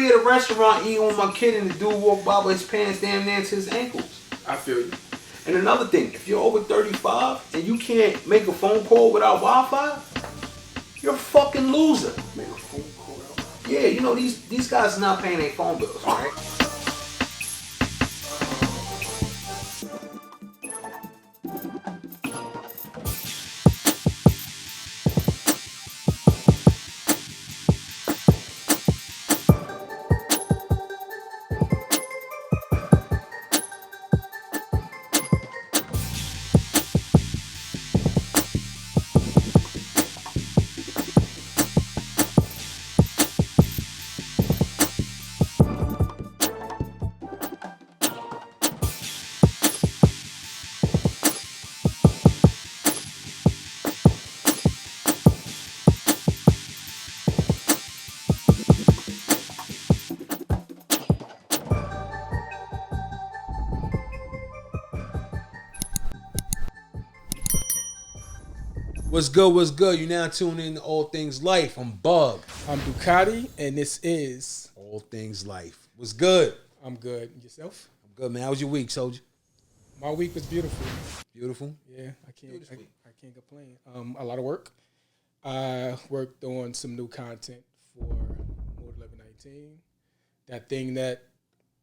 be at a restaurant eating with my kid and the dude walk by with his pants damn near to his ankles. I feel you. And another thing, if you're over 35 and you can't make a phone call without Wi-Fi, you're a fucking loser. Make a phone call without Wi-Fi. Yeah, you know, these guys are not paying their phone bills, right? What's good? What's good? You now tune in to All Things Life. I'm Bug. I'm Ducatti, and this is All Things Life. What's good? I'm good. Yourself? I'm good, man. How was your week, soldier? My week was beautiful. Beautiful? Yeah, I can't complain. A lot of work. I worked on some new content for M.O.D.E 1119. That thing that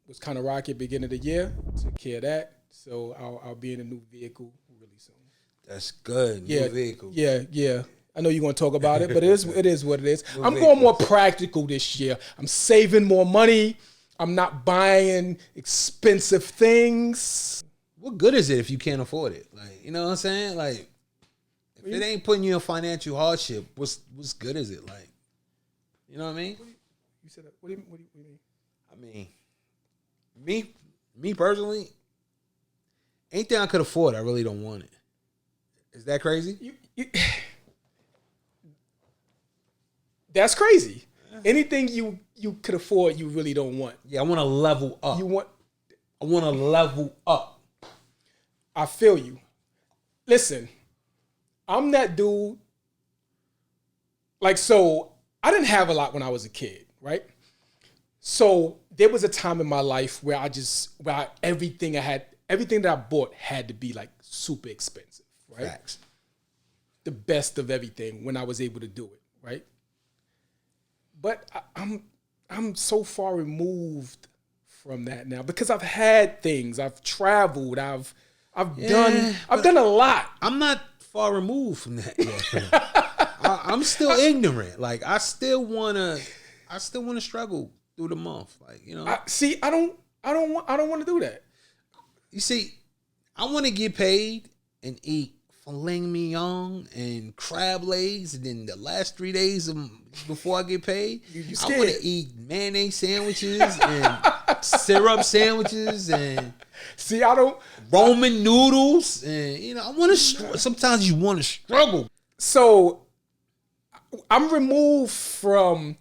was kind of rocky at the beginning of the year. Took care of that. So I'll be in a new vehicle really soon. That's good. New vehicle. Yeah. I know you're going to talk about it, but it is what it is. I'm going more practical this year. I'm saving more money. I'm not buying expensive things. What good is it if you can't afford it? Like, you know what I'm saying? Like, if it ain't putting you in financial hardship, what's good is it? Like, you know what I mean? You said that. What do you mean? I mean, me personally, anything I could afford, I really don't want it. Is that crazy? That's crazy. Anything you could afford, you really don't want. Yeah, I want to level up. I want to level up. I feel you. Listen, I'm that dude. Like, so I didn't have a lot when I was a kid, right? So there was a time in my life where everything that I bought had to be like super expensive. Right? Facts. The best of everything when I was able to do it, right? But I'm so far removed from that now because I've had things, I've traveled, I've done a lot. I'm not far removed from that yet. I'm still ignorant. Like I still wanna struggle through the month. Like, you know. I don't want to do that. You see, I want to get paid and eat filet mignon and crab legs, and then the last 3 days before I get paid, I want to eat mayonnaise sandwiches and syrup sandwiches and Roman noodles, and you know I want to. Sometimes you want to struggle. So I'm removed from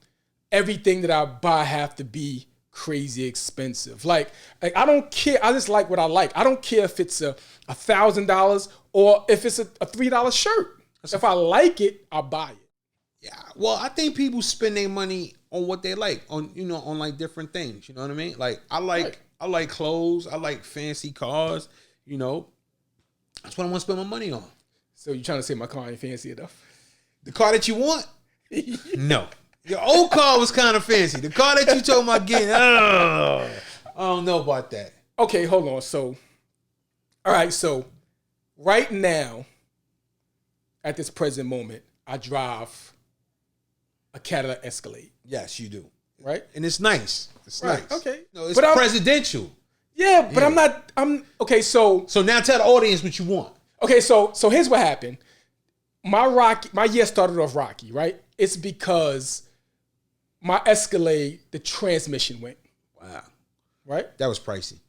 everything that I buy have to be crazy expensive. Like I don't care. I just like what I like. I don't care if it's $1,000 or if it's a $3 shirt. If I like it, I'll buy it. Yeah. Well, I think people spend their money on what they like, on like different things. You know what I mean? Like I like clothes. I like fancy cars. You know, that's what I want to spend my money on. So you trying to say my car ain't fancy enough? The car that you want? No. Your old car was kind of fancy. The car that you told me about getting, I don't know about that. Okay, hold on. So, all right. So, right now, at this present moment, I drive a Cadillac Escalade. Yes, you do. Right? And it's nice. It's right. nice. Okay. No, it's presidential. Yeah, but I'm okay. So now tell the audience what you want. Okay, so here's what happened. My year started off rocky, right? It's because my Escalade, the transmission went. Wow. Right? That was pricey.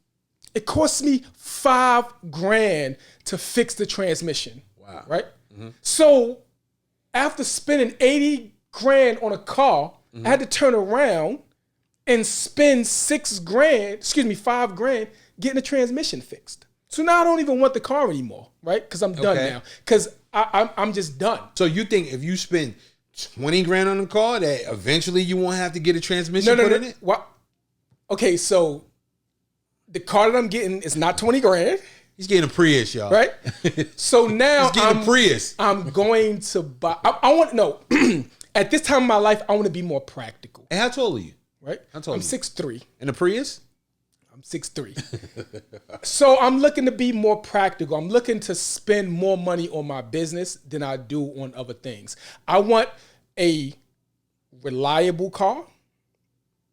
It cost me $5,000 to fix the transmission. Wow. Right? Mm-hmm. So after spending $80,000 on a car, I had to turn around and spend $5,000 getting the transmission fixed. So now I don't even want the car anymore, right? Because I'm done now. Because I'm just done. So you think if you spend 20 grand on the car that eventually you won't have to get a transmission put in it? What? Okay, so the car that I'm getting is not 20 grand. He's getting a Prius, y'all. Right? So now He's getting a Prius. I'm going to buy. I want no. At this time of my life, I want to be more practical. And how tall are you? Right? How tall? I'm 6'3". In a Prius? I'm 6'3". So I'm looking to be more practical. I'm looking to spend more money on my business than I do on other things. I want a reliable car.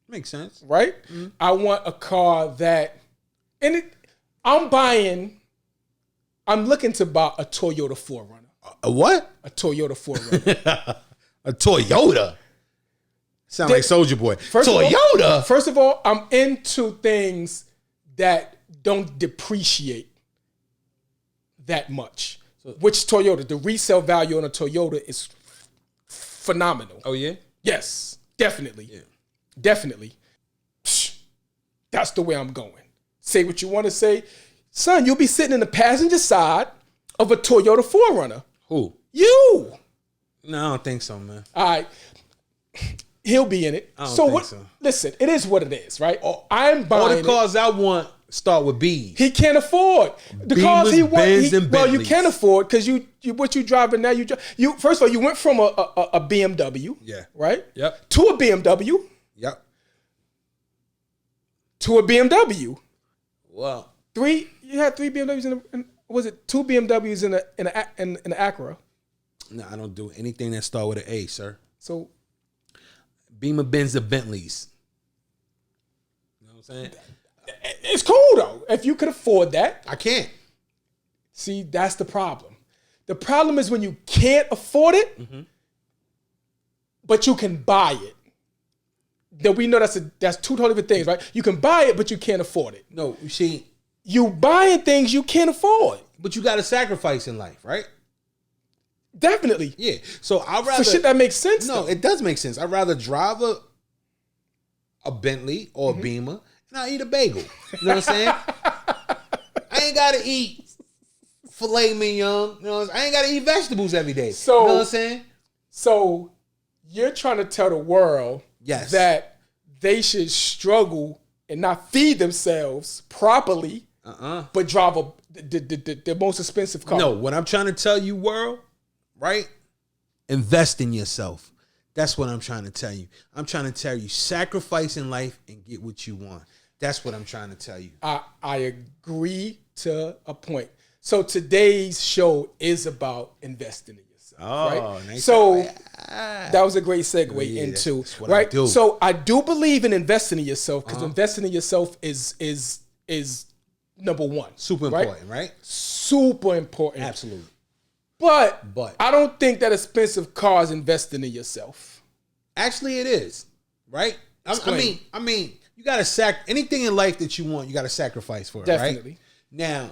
Makes sense. Right? Mm-hmm. I want a car that, I'm looking to buy a Toyota 4Runner. A what? A Toyota 4Runner. A Toyota? Sound like Soulja Boy. Toyota? First of all, I'm into things that don't depreciate that much. Which Toyota? The resale value on a Toyota is phenomenal. Oh, yeah? Yes, definitely. Yeah. Definitely. That's the way I'm going. Say what you want to say. Son, you'll be sitting in the passenger side of a Toyota 4Runner. Who? You. No, I don't think so, man. All right. He'll be in it. I don't think so. Listen, it is what it is, right? I'm buying all the cars I want start with B's. He can't afford the cars he wants. Well, you can afford because what you driving now. You first of all, you went from a BMW, yeah, right? Yep. To a BMW, yep. To a BMW. Well, you had 3 BMWs was it 2 BMWs in an Acura? No, I don't do anything that start with an A, sir. So, Beamer, Benz, or Bentleys. You know what I'm saying? It's cool though. If you could afford that. I can't. See, that's the problem. The problem is when you can't afford it, but you can buy it. That we know that's two totally different things, right? You can buy it, but you can't afford it. No, you see, you buying things you can't afford. But you got to sacrifice in life, right? Definitely. Yeah. So I'd rather... For shit that makes sense, No, though. It does make sense. I'd rather drive a Bentley or a Beamer and I eat a bagel. You know what I'm saying? I ain't got to eat filet mignon. You know, I ain't got to eat vegetables every day. So, you know what I'm saying? So you're trying to tell the world that they should struggle and not feed themselves properly, but drive the most expensive car. No, what I'm trying to tell you, world, right? Invest in yourself. That's what I'm trying to tell you. I'm trying to tell you, sacrifice in life and get what you want. That's what I'm trying to tell you. I agree to a point. So today's show is about investing in yourself. Oh, right? Nice. So that was a great segue into right. So I do believe in investing in yourself because investing in yourself is number one. Super important, right? Super important. Absolutely. But I don't think that expensive car is investing in yourself. Actually, it is, right? I mean, you got to anything in life that you want, you got to sacrifice for it, Definitely. Right? Now,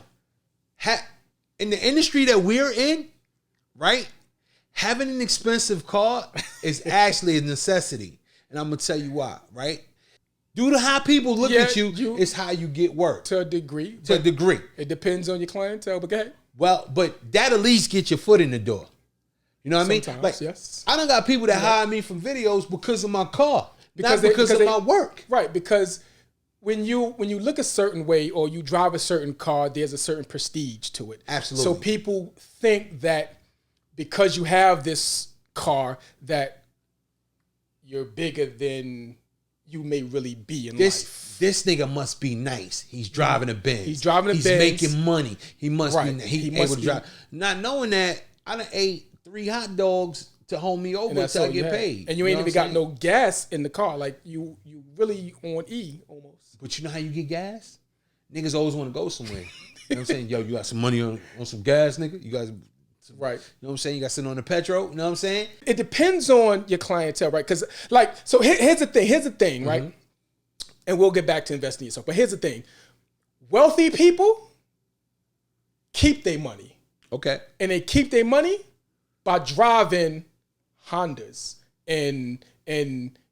in the industry that we're in, right? Having an expensive car is actually a necessity. And I'm going to tell you why, right? Due to how people look at you is how you get work. To a degree. To a degree. It depends on your clientele, but go ahead. Well, but that at least get your foot in the door. You know what I mean? Like, yes. I done got people that hire me from videos because of my car, not because of my work. Right, because when you look a certain way or you drive a certain car, there's a certain prestige to it. Absolutely. So people think that because you have this car that you're bigger than you may really be in life. This nigga must be nice. He's driving a Benz. He's driving a Benz. He's making money. He must be. He able must to drive. Not knowing that, I done ate 3 hot dogs to hold me over until I get paid. And you ain't even got no gas in the car. Like you really on E almost. But you know how you get gas? Niggas always want to go somewhere. You know what I'm saying? Yo, you got some money on some gas, nigga? You guys... Right. You know what I'm saying? You got sitting on the petrol. You know what I'm saying? It depends on your clientele, right? Because, so here's the thing, right? And we'll get back to investing in yourself. But here's the thing. Wealthy people keep their money. Okay. And they keep their money by driving Hondas and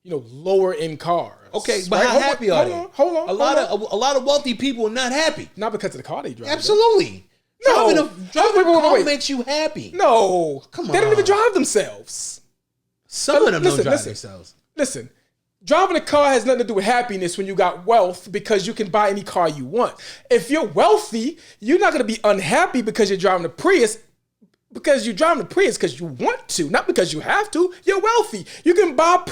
lower end cars. Okay, but right? How happy are they? Hold on. A lot of wealthy people are not happy. Not because of the car they drive. Absolutely. No, driving a car makes you happy. No, come on. They don't even drive themselves. Some of them don't drive themselves. Listen, driving a car has nothing to do with happiness when you got wealth, because you can buy any car you want. If you're wealthy, you're not going to be unhappy because you're driving a Prius, because you're driving a Prius because you want to, not because you have to. You're wealthy. You can buy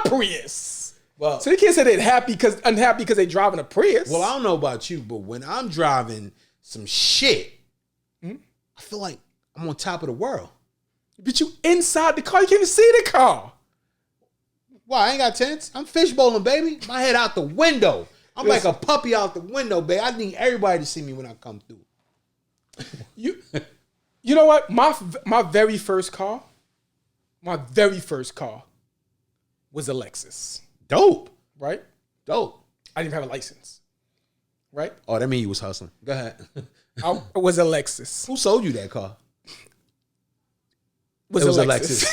Prius. Well, so you can't say they're unhappy because they're driving a Prius. Well, I don't know about you, but when I'm driving some shit, I feel like I'm on top of the world. But you inside the car, you can't even see the car. Why? I ain't got tents. I'm fishbowling, baby. My head out the window. I'm like a puppy out the window, baby. I need everybody to see me when I come through. You know what? My very first car was a Lexus. Dope. Right? Dope. I didn't even have a license. Right? Oh, that means you was hustling. Go ahead. I was a Lexus. Who sold you that car? It was a Lexus.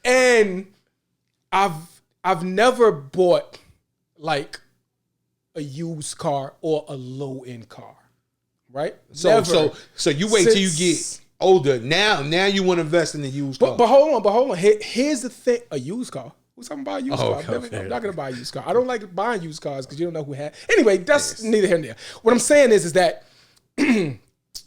And I've never bought like a used car or a low end car, right? So you wait till you get older. Now you want to invest in the used car. But hold on. Here's the thing: a used car. Who's talking about a used car? I'm not gonna buy a used car. I don't like buying used cars because you don't know who had. Anyway, that's neither here nor there. What I'm saying is that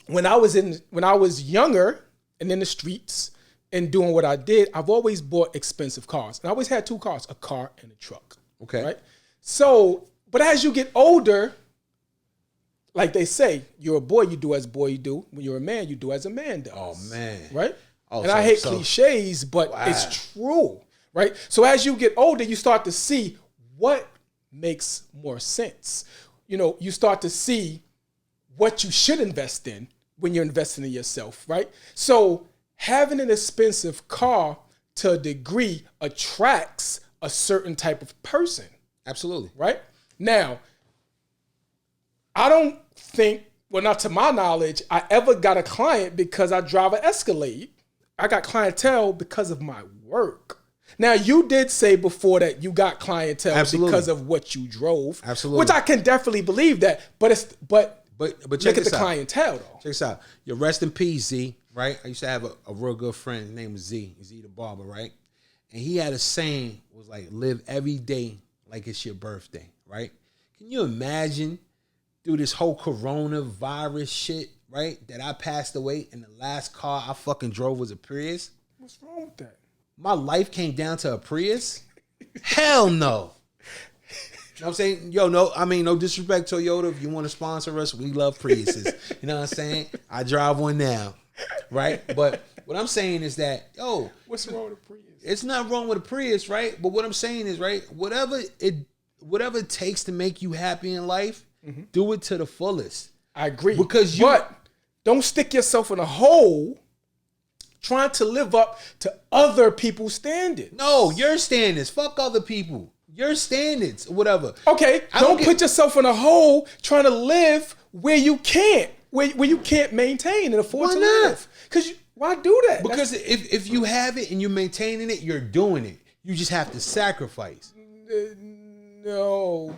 when I was younger and in the streets and doing what I did, I've always bought expensive cars. And I always had two cars, a car and a truck. Okay. Right? So, but as you get older, like they say, you're a boy, you do as boy you do. When you're a man, you do as a man does. Oh, man. Right? And I hate cliches, but it's true. Right? So as you get older, you start to see what makes more sense. You know, you start to see what you should invest in when you're investing in yourself, right? So having an expensive car to a degree attracts a certain type of person. Absolutely. Right? Now, I don't think, well, not to my knowledge, I ever got a client because I drive an Escalade. I got clientele because of my work. Now, you did say before that you got clientele because of what you drove. Absolutely. Which I can definitely believe that, but check look at the clientele, though. Check this out. You rest in peace, Z, right? I used to have a real good friend. His name was Z the barber, right? And he had a saying, was like, live every day like it's your birthday, right? Can you imagine through this whole coronavirus shit, right, that I passed away and the last car I fucking drove was a Prius? What's wrong with that? My life came down to a Prius? Hell no. You know what I'm saying? No disrespect, Toyota. If you want to sponsor us, we love Priuses. You know what I'm saying? I drive one now, right? But what I'm saying is that, what's wrong with a Prius? It's not wrong with a Prius, right? But what I'm saying is, right, whatever it takes to make you happy in life, do it to the fullest. I agree. But don't stick yourself in a hole trying to live up to other people's standards. No, your standards. Fuck other people. Your standards, whatever. Okay, don't put yourself in a hole trying to live where you can't maintain and afford to live. Because why do that? Because if you have it and you're maintaining it, you're doing it. You just have to sacrifice. No.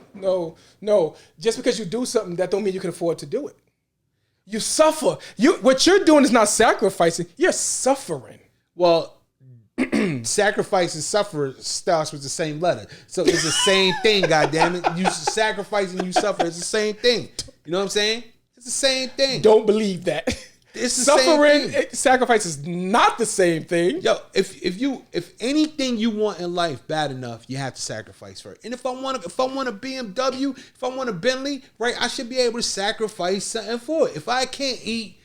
Just because you do something, that don't mean you can afford to do it. You suffer. What you're doing is not sacrificing. You're suffering. Well, sacrifice and suffer starts with the same letter. So it's the same thing, goddammit. You sacrifice and you suffer. It's the same thing. You know what I'm saying? It's the same thing. Don't believe that. It's the suffering, same thing. Sacrifice is not the same thing. Yo, if anything you want in life bad enough, you have to sacrifice for it. And if I want a BMW, if I want a Bentley, right, I should be able to sacrifice something for it. If I can't eat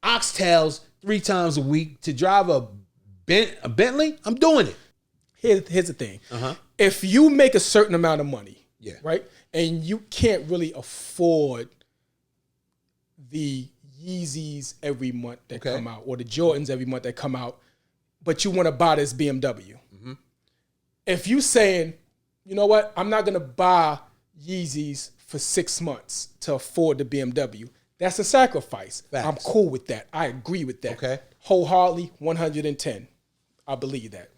oxtails 3 times a week to drive a Bentley, I'm doing it. Here's the thing. If you make a certain amount of money, right, and you can't really afford the Yeezys every month that come out, or the Jordans every month that come out, but you want to buy this BMW. If you saying, you know what, I'm not going to buy Yeezys for 6 months to afford the BMW, that's a sacrifice. Facts. I'm cool with that. I agree with that. Okay. Wholeheartedly, 110. I believe that.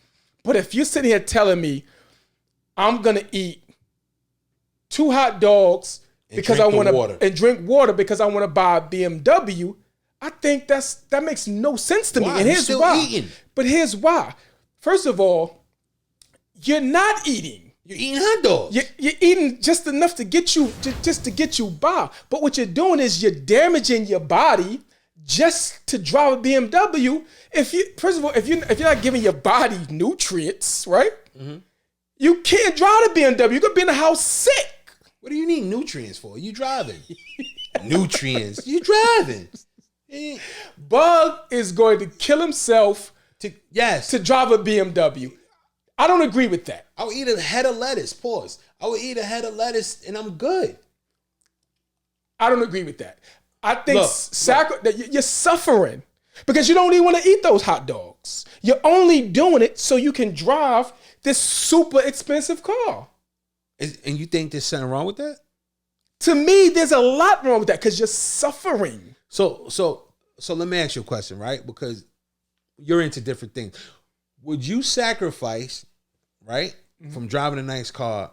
But if you're sitting here telling me I'm going to eat 2 hot dogs because I want to, and drink water because I want to buy a BMW, I think that makes no sense to me. Why? And here's Still why. eating. But here's why. First of all, you're not eating. You're eating hot dogs. You're eating just enough to get you just to get you by. But what you're doing is you're damaging your body just to drive a BMW. First of all, if you're not giving your body nutrients, right? Mm-hmm. You can't drive the BMW. You're gonna be in the house sick. What do you need nutrients for? You driving. Nutrients. You driving. Bug is going to kill himself to drive a BMW. I don't agree with that. I would eat a head of lettuce. Pause. I would eat a head of lettuce and I'm good. I don't agree with that. I think that you're suffering because you don't even want to eat those hot dogs. You're only doing it so you can drive this super expensive car. And you think there's something wrong with that? To me, there's a lot wrong with that because you're suffering. So let me ask you a question, right? Because you're into different things. Would you sacrifice, right, from driving a nice car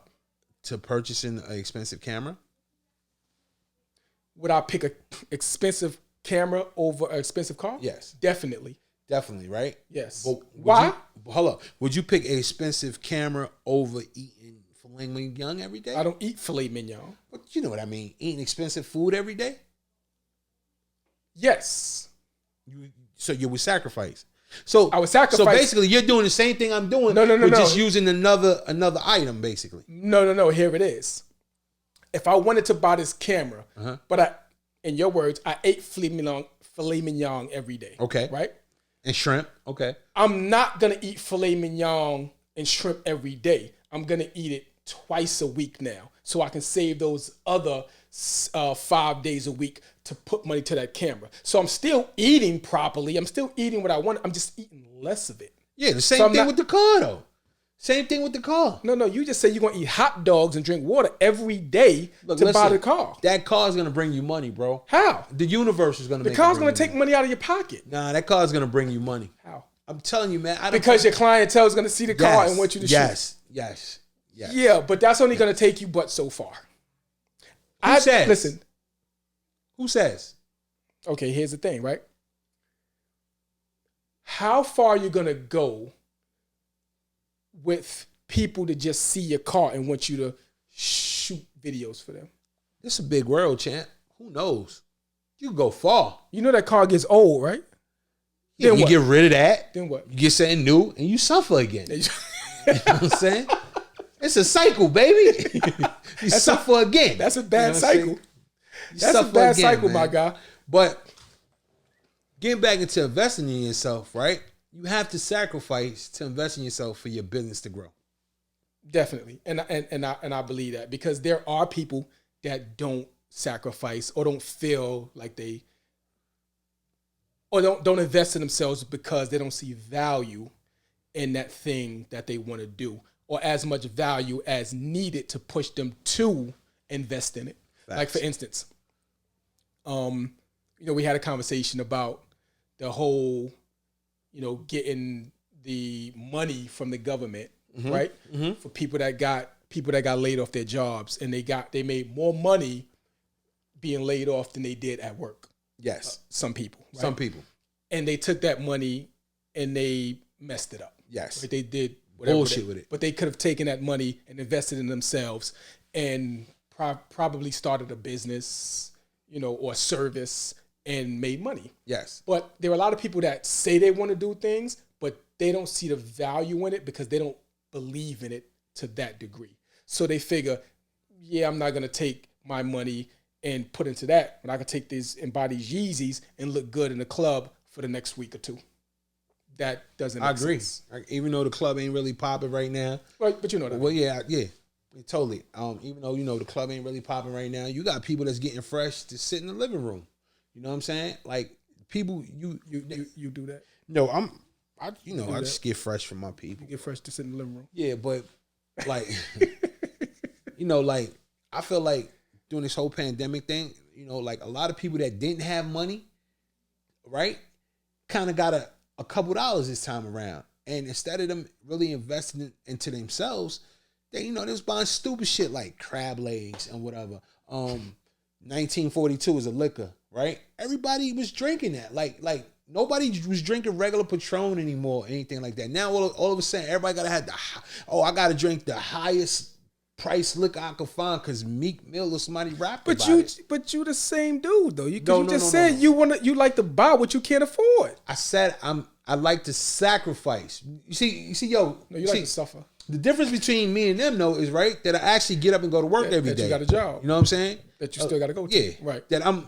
to purchasing an expensive camera? Would I pick an expensive camera over an expensive car? Yes. Definitely. Definitely, right? Yes. But why? Hold up. Would you pick an expensive camera over eating filet mignon every day? I don't eat filet mignon. But you know what I mean. Eating expensive food every day? Yes. So you would sacrifice. So I would sacrifice. So basically, you're doing the same thing I'm doing. No. Just using another item, basically. No. Here it is. If I wanted to buy this camera, but in your words, I ate filet mignon every day. Okay. Right? And shrimp. Okay. I'm not gonna eat filet mignon and shrimp every day. I'm gonna eat it twice a week now, so I can save those other 5 days a week to put money to that camera. So I'm still eating properly. I'm still eating what I want. I'm just eating less of it. Yeah, the same thing with the car, though. Same thing with the car. No, you just say you're going to eat hot dogs and drink water every day to buy the car. That car is going to bring you money, bro. How? The universe is going to The car's going to take money out of your pocket. Nah, that car is going to bring you money. How? I'm telling you, man. Because your clientele is going to see the car and want you to shoot. Yes. Yeah, but that's only going to take you but so far. Who says? Listen. Who says? Okay, here's the thing, right? How far are you going to go with people to just see your car and want you to shoot videos for them? It's a big world, champ. Who knows? You can go far. You know that car gets old, right? Yeah, then you what? get rid of that. Then what? You get something new and you suffer again. You know what I'm saying? It's a cycle, baby. You suffer again. That's a bad cycle. That's a bad cycle, man. my guy. But getting back into investing in yourself, right? You have to sacrifice to invest in yourself for your business to grow. Definitely. And I believe that because there are people that don't sacrifice or don't feel like they or don't invest in themselves because they don't see value in that thing that they want to do or as much value as needed to push them to invest in it. Facts. Like for instance, we had a conversation about the whole, getting the money from the government, right? Mm-hmm. For people that got laid off their jobs and they made more money being laid off than they did at work. Yes. Some people. Right? Some people. And they took that money and they messed it up. Yes. Right? They did whatever bullshit with it. But they could have taken that money and invested in themselves and probably started a business, or service and made money. Yes. But there are a lot of people that say they want to do things, but they don't see the value in it because they don't believe in it to that degree. So they figure, I'm not going to take my money and put into that, but I can take these and buy these Yeezys and look good in the club for the next week or two. That doesn't make sense. I agree. Even though the club ain't really popping right now. Right, but you know that. Well, yeah, totally. Even though, the club ain't really popping right now, you got people that's getting fresh to sit in the living room. You know what I'm saying? Like, people, you do that? No, I just get fresh from my people. You get fresh to sit in the living room. Yeah, but, like, I feel like during this whole pandemic thing, like a lot of people that didn't have money, right, kind of got a couple dollars this time around. And instead of them really investing into themselves, they was buying stupid shit like crab legs and whatever. 1942 is a liquor. right? Everybody was drinking that. Like nobody was drinking regular Patron anymore, anything like that. Now all of a sudden, everybody gotta have I gotta drink the highest price liquor I could find because Meek Mill or somebody rapped about it. But you the same dude though. You just said you like to buy what you can't afford. I said I like to sacrifice. You see, yo. No, you like to suffer. The difference between me and them though is right that I actually get up and go to work every day. You got a job. You know what I'm saying? That you still got to go to. Yeah. Right. That I'm,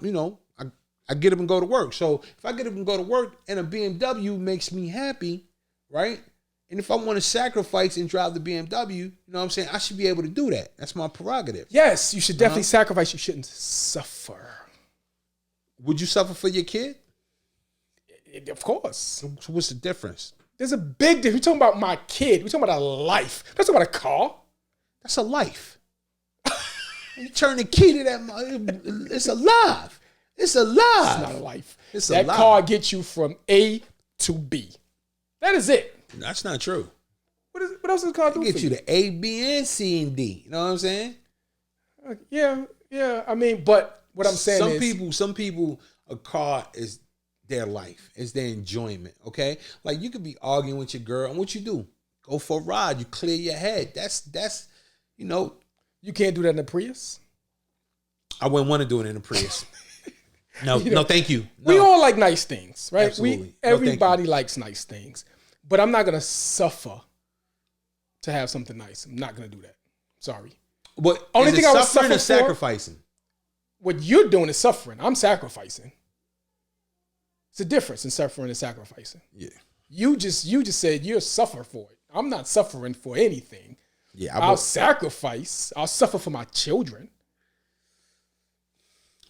I get up and go to work. So if I get up and go to work and a BMW makes me happy, right? And if I want to sacrifice and drive the BMW, you know what I'm saying? I should be able to do that. That's my prerogative. Yes, you should definitely sacrifice. You shouldn't suffer. Would you suffer for your kid? Of course. So what's the difference? There's a big difference. We're talking about my kid. We're talking about a life. That's about a car. That's a life. You turn the key to that. It's alive. It's alive. It's not a life. It's that alive. car gets you from A to B. That is it. That's not true. What else does the car do for you? It gets you to A, B, and C, and D. You know what I'm saying? Yeah. I mean, but what I'm saying is... Some people, a car is their life. It's their enjoyment, okay? Like, you could be arguing with your girl, and what you do? Go for a ride. You clear your head. That's You can't do that in a Prius? I wouldn't want to do it in a Prius. No, thank you. No. We all like nice things, right? Absolutely. Everybody likes nice things. But I'm not going to suffer to have something nice. I'm not going to do that. Sorry. But only thing I was suffering suffering or sacrificing? What you're doing is suffering. I'm sacrificing. It's a difference in suffering and sacrificing. Yeah. You just said you'll suffer for it. I'm not suffering for anything. Yeah. I'll sacrifice. I'll suffer for my children.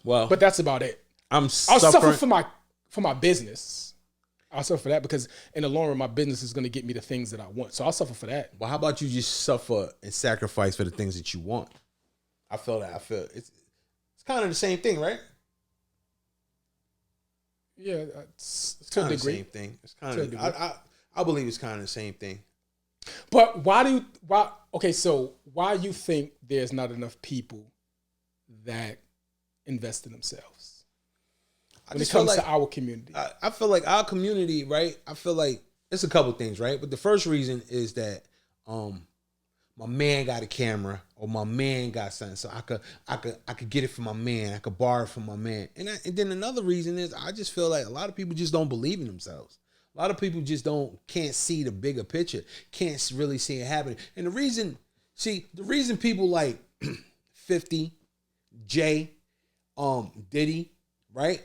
Well, but that's about it. I'll suffer for my business. I'll suffer for that because in the long run, my business is going to get me the things that I want. So I'll suffer for that. Well, how about you just suffer and sacrifice for the things that you want? I feel that. I feel it's kind of the same thing, right? Yeah, it's kind of the same thing. It's kind of. I believe it's kind of the same thing. But why you think there's not enough people that invest in themselves? When it comes to our community. I feel like our community, right? I feel like it's a couple things, right? But the first reason is that my man got a camera or my man got something, so I could get it from my man. I could borrow it from my man. And then another reason is I just feel like a lot of people just don't believe in themselves. A lot of people just can't see the bigger picture, can't really see it happening. And the reason people like 50, Jay, Diddy, right?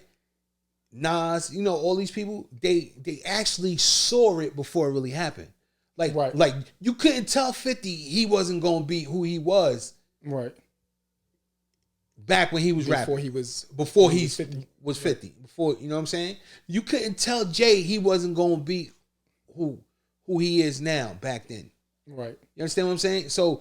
Nas, all these people, they actually saw it before it really happened. Like you couldn't tell 50 he wasn't gonna be who he was. Right. Back when he was rapping. Before he was 50. Before, you know what I'm saying? You couldn't tell Jay he wasn't gonna be who he is now back then. Right. You understand what I'm saying? So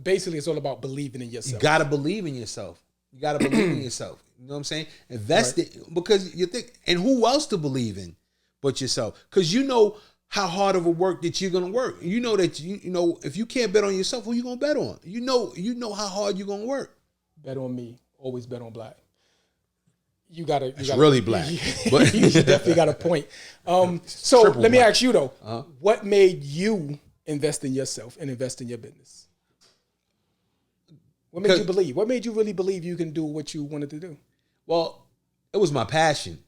basically it's all about believing in yourself. You gotta believe in yourself. You gotta believe in yourself. You know what I'm saying? Invest it because you think, and who else to believe in but yourself? Because you know how hard of a work that you're gonna work. You know that you know if you can't bet on yourself, who you gonna bet on? You know how hard you're gonna work. Bet on me. Always bet on black. You gotta. Really black. But you definitely got a point. So let me ask you though, what made you invest in yourself and invest in your business? What made you believe? What made you really believe you can do what you wanted to do? Well, it was my passion.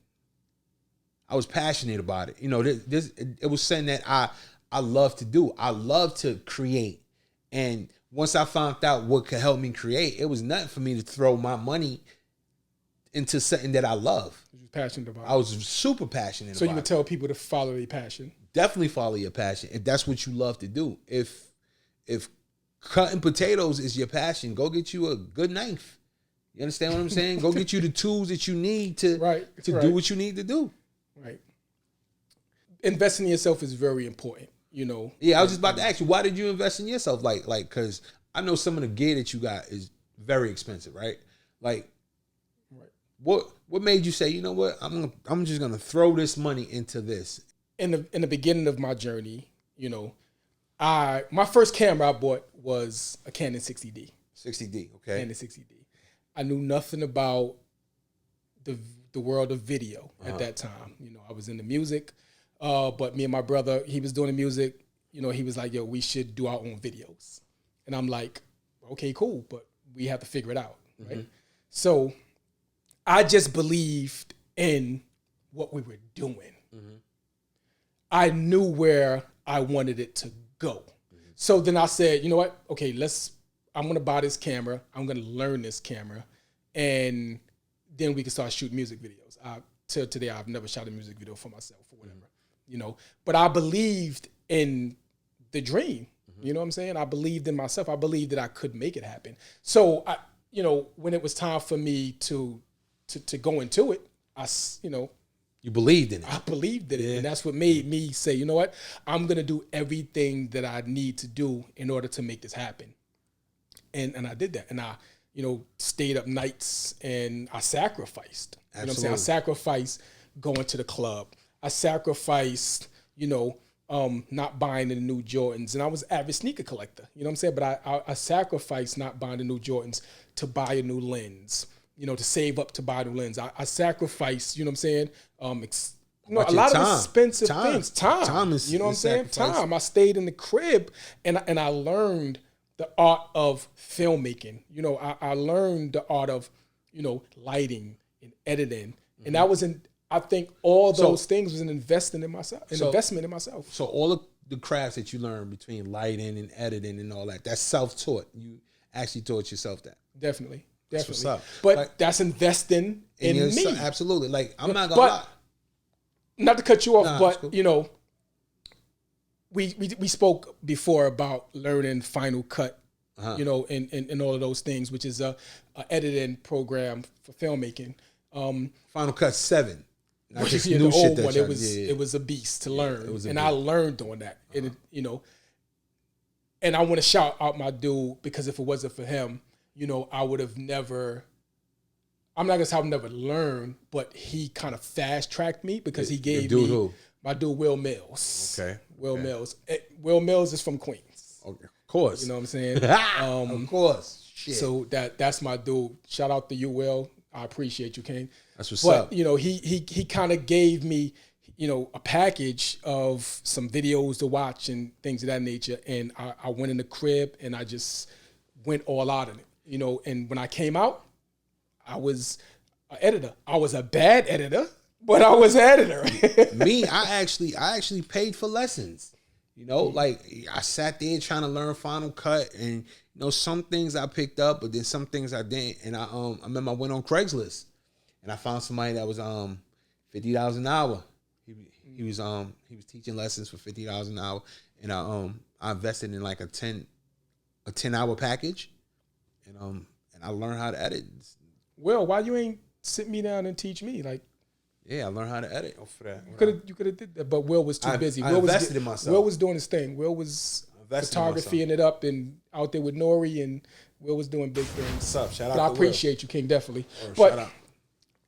I was passionate about it. It was something that I love to do. I love to create. And once I found out what could help me create, it was nothing for me to throw my money into something that I love. You were passionate about it. I was super passionate about it. So you would tell people to follow their passion? Definitely follow your passion. If that's what you love to do. If cutting potatoes is your passion, go get you a good knife. You understand what I'm saying? Go get you the tools that you need to do what you need to do. Right. Investing in yourself is very important, Yeah, I was just about to ask you, why did you invest in yourself? Like, because I know some of the gear that you got is very expensive, right? Like, what made you say, you know what, I'm just gonna throw this money into this? In the beginning of my journey, my first camera I bought was a Canon 60D. 60D, okay. Canon 60D. I knew nothing about the world of video at that time. You know, I was into music, but me and my brother, he was doing the music. You know, he was like, yo, we should do our own videos. And I'm like, okay, cool, but we have to figure it out, right? Mm-hmm. So I just believed in what we were doing. Mm-hmm. I knew where I wanted it to go. Mm-hmm. So then I said, you know what? Okay, I'm going to buy this camera. I'm going to learn this camera. And then we can start shooting music videos. Till today, I've never shot a music video for myself or whatever, you know. But I believed in the dream. You know what I'm saying? I believed in myself. I believed that I could make it happen. So, you know, when it was time for me to go into it, you believed in it. I believed in it. And that's what made me say, you know what? I'm going to do everything that I need to do in order to make this happen. And I did that. And I, you know, stayed up nights and I sacrificed. Absolutely. You know what I'm saying? I sacrificed going to the club. I sacrificed, you know, not buying the new Jordans. And I was an avid sneaker collector. You know what I'm saying? But I sacrificed not buying the new Jordans to buy a new lens. You know, to save up to buy the lens. I sacrificed, you know what I'm saying? A lot of expensive things. Time is, you know what I'm saying? Time. I stayed in the crib and I learned the art of filmmaking. You know, I learned the art of, you know, lighting and editing. Mm-hmm. And that was I think all those things was an investment in myself. So all of the crafts that you learned between lighting and editing and all that, that's self-taught. You actually taught yourself that. Definitely. But like, that's investing in me. Absolutely. Like, I'm not going to lie. Not to cut you off, but, cool. You know, we spoke before about learning Final Cut, you know, and all of those things, which is a editing program for filmmaking. Final Cut 7. Not just the old one. It was a beast to learn. I learned on that. And, you know, and I want to shout out my dude, because if it wasn't for him, you know, I would have never, I'm not going to say I've never learned, but he kind of fast-tracked me because he gave me, who? My dude, Will Mills. Okay. Will Mills. Will Mills is from Queens. Okay. Of course. You know what I'm saying? Of course. Shit. So that's my dude. Shout out to you, Will. I appreciate you, King. That's what's up. But, you know, he kind of gave me, you know, a package of some videos to watch and things of that nature. And I went in the crib and I just went all out in it. You know, and when I came out, I was an editor. I was a bad editor, but I was an editor. Me, I actually paid for lessons. You know, like I sat there trying to learn Final Cut, and you know, some things I picked up, but then some things I didn't. And I remember I went on Craigslist, and I found somebody that was $50 an hour. He was teaching lessons for $50 an hour, and I invested in like a 10-hour package. And I learned how to edit. Well, why you ain't sit me down and teach me? Like, yeah, I learned how to edit. For that, you could have did that, but Will was too busy. I invested in myself. Will was doing his thing. Will was photographying it up and out there with Nori, and Will was doing big things. What's up? Shout out. But I appreciate you, King, definitely. But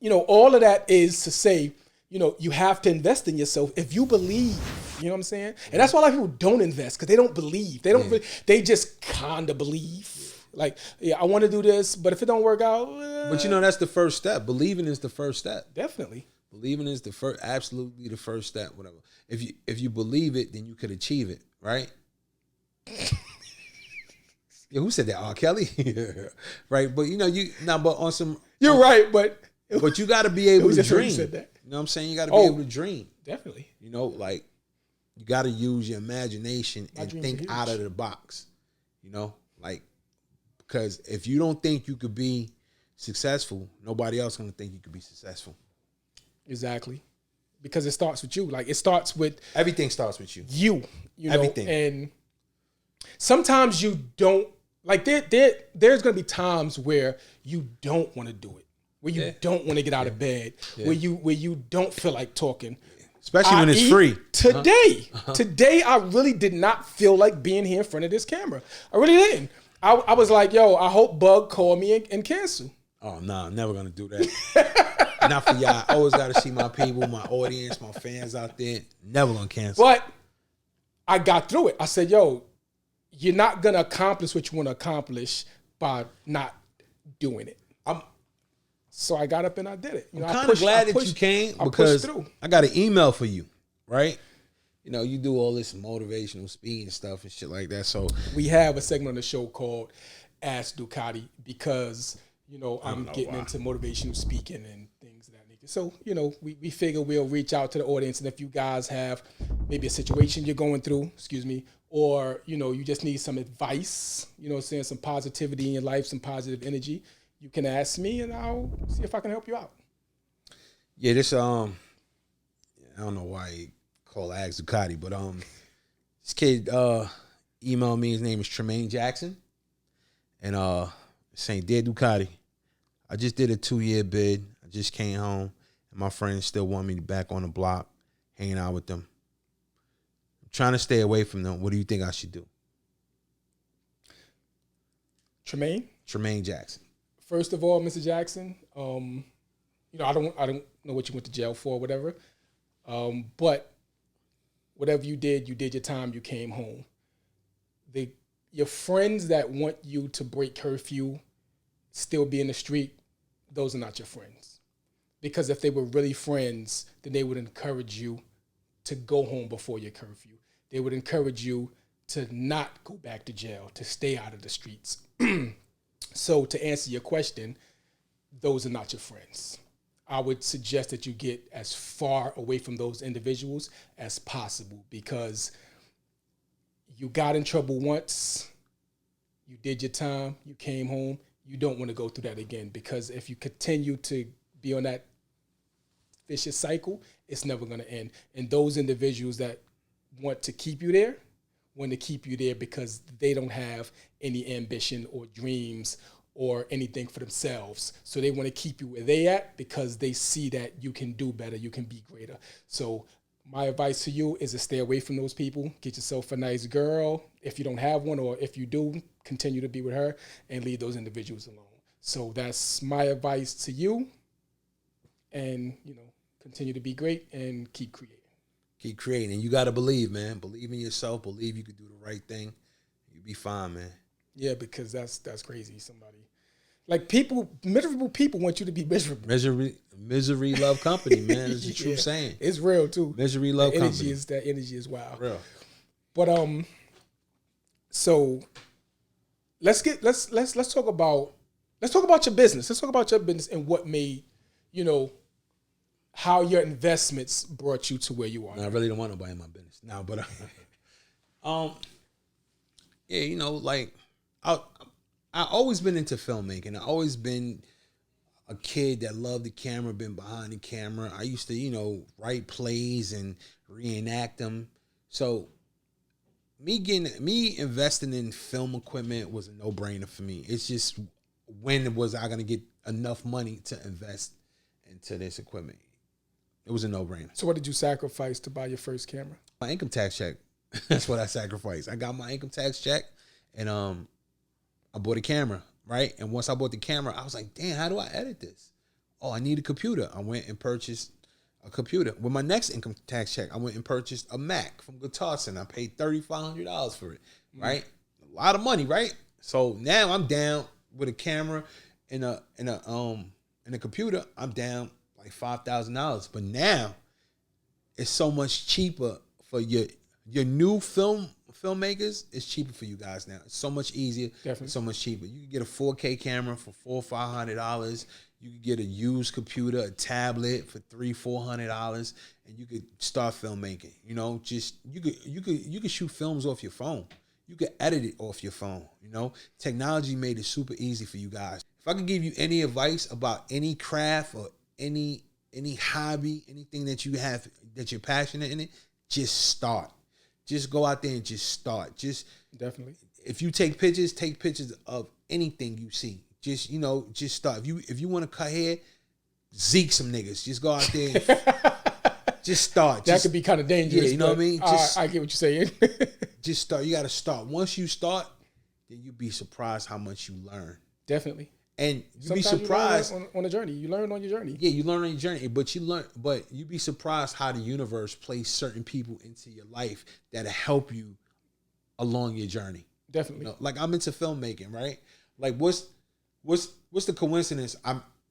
you know, all of that is to say, you know, you have to invest in yourself if you believe. You know what I'm saying? And that's why a lot of people don't invest, because they don't believe. They don't. Really, they just kind of believe. Like, yeah, I want to do this, but if it don't work out, but you know, that's the first step. Believing is the first step. Definitely. Believing is absolutely the first step. Whatever. If you believe it, then you could achieve it, right? Yeah, who said that? R. Kelly, right? But you know, but on some, you're right, but you got to be able to dream. Said that. You know what I'm saying? You got to be able to dream. Definitely. You know, like you got to use your imagination and think out of the box. You know, like. Because if you don't think you could be successful, nobody else is going to think you could be successful. Exactly. Because it starts with you. Like, it starts with... Everything starts with you. You know? Everything. And sometimes you don't... Like, there's going to be times where you don't want to do it. Where you don't want to get out of bed. Yeah. Where you don't feel like talking. Especially when it's free. Today, I really did not feel like being here in front of this camera. I really didn't. I was like, yo, I hope Bug call me and cancel. Oh, no, I'm never going to do that. Not for y'all. I always got to see my people, my audience, my fans out there. Never going to cancel. But I got through it. I said, yo, you're not going to accomplish what you want to accomplish by not doing it. So I got up and I did it. I'm kind of glad that you came because I got an email for you, right? You know, you do all this motivational speaking stuff and shit like that. So we have a segment on the show called Ask Ducatti because, you know, I'm getting into motivational speaking and things of that nature. So, you know, we figure we'll reach out to the audience, and if you guys have maybe a situation you're going through, or, you know, you just need some advice, you know, saying some positivity in your life, some positive energy, you can ask me and I'll see if I can help you out. Yeah, this I don't know why he called Ask Ducati, but this kid emailed me. His name is Tremaine Jackson, and saying, "Dear Ducati, I just did a 2-year bid. I just came home, and my friends still want me back on the block, hanging out with them. I'm trying to stay away from them. What do you think I should do?" Tremaine Jackson. First of all, Mr. Jackson, you know, I don't know what you went to jail for or whatever, but whatever you did your time, you came home. Your friends that want you to break curfew, still be in the street, those are not your friends. Because if they were really friends, then they would encourage you to go home before your curfew. They would encourage you to not go back to jail, to stay out of the streets. So to answer your question, those are not your friends. I would suggest that you get as far away from those individuals as possible because you got in trouble once, you did your time, you came home, you don't want to go through that again because if you continue to be on that vicious cycle, it's never going to end. And those individuals that want to keep you there want to keep you there because they don't have any ambition or dreams or anything for themselves. So they want to keep you where they at because they see that you can do better, you can be greater. So my advice to you is to stay away from those people. Get yourself a nice girl. If you don't have one, or if you do, continue to be with her and leave those individuals alone. So that's my advice to you. And, you know, continue to be great and keep creating. Keep creating. And you got to believe, man. Believe in yourself. Believe you can do the right thing. You'll be fine, man. Yeah, because that's crazy. Somebody like miserable people want you to be miserable. Misery love company, man. It's a true saying. It's real too. Misery love company. That energy is wild. Real. But so let's talk about your business. Let's talk about your business and what made, you know, how your investments brought you to where you are. No, I really don't want nobody in my business now, but yeah, you know, like I always been into filmmaking. I always been a kid that loved the camera, been behind the camera. I used to, you know, write plays and reenact them. So me investing in film equipment was a no-brainer for me. It's just when was I gonna get enough money to invest into this equipment? It was a no-brainer. So what did you sacrifice to buy your first camera? My income tax check. That's what I sacrificed. I got my income tax check and I bought a camera, right? And once I bought the camera, I was like, damn, how do I edit this? Oh, I need a computer. I went and purchased a computer. With my next income tax check, I went and purchased a Mac from Guitar Center. I paid $3,500 for it, right? A lot of money, right? So now I'm down with a camera and a computer. I'm down like $5,000. But now it's so much cheaper for your new filmmakers. It's cheaper for you guys now. It's so much easier. Definitely. It's so much cheaper. You can get a 4K camera for $400 or $500. You can get a used computer, a tablet for $300-$400, and you could start filmmaking. You know, just you could shoot films off your phone. You could edit it off your phone. You know, technology made it super easy for you guys. If I could give you any advice about any craft or any hobby, anything that you have that you're passionate in it, just start. Just go out there and just start. Just definitely. If you take pictures of anything you see. Just, you know, just start. If you want to cut hair, zeke some niggas. Just go out there and just start. That could be kind of dangerous. Yeah, you know what I mean? I get what you're saying. Just start. You got to start. Once you start, then you'll be surprised how much you learn. Definitely. And you'll be surprised. You learn on a journey. You learn on your journey. Yeah, you learn on your journey. But you'd be surprised how the universe places certain people into your life that'll help you along your journey. Definitely. You know, like I'm into filmmaking, right? Like what's the coincidence?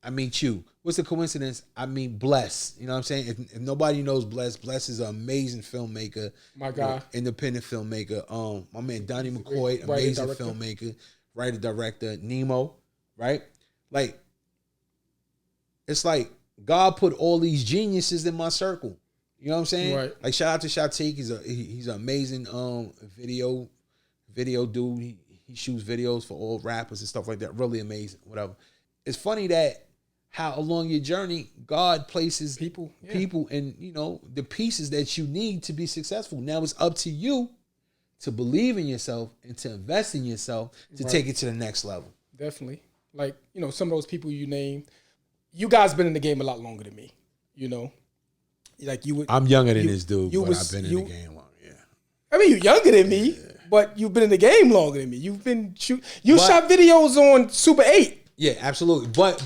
I meet you. What's the coincidence? I meet Bless. You know what I'm saying? If nobody knows Bless is an amazing filmmaker. My guy. Independent filmmaker. My man Donnie McCoy, amazing filmmaker, writer, director. Nemo, right? Like, it's like God put all these geniuses in my circle. You know what I'm saying? Right. Like, shout out to Shatik. He's an amazing video dude. He shoots videos for all rappers and stuff like that. Really amazing. Whatever. It's funny that how along your journey, God places people and, you know, the pieces that you need to be successful. Now it's up to you to believe in yourself and to invest in yourself to take it to the next level. Definitely. Like, you know, some of those people you named, you guys been in the game a lot longer than me, you know? Like you would, I'm younger than this dude, but I've been in the game long, yeah. I mean, you're younger than me, but you've been in the game longer than me. You've been shot videos on Super 8. Yeah, absolutely. But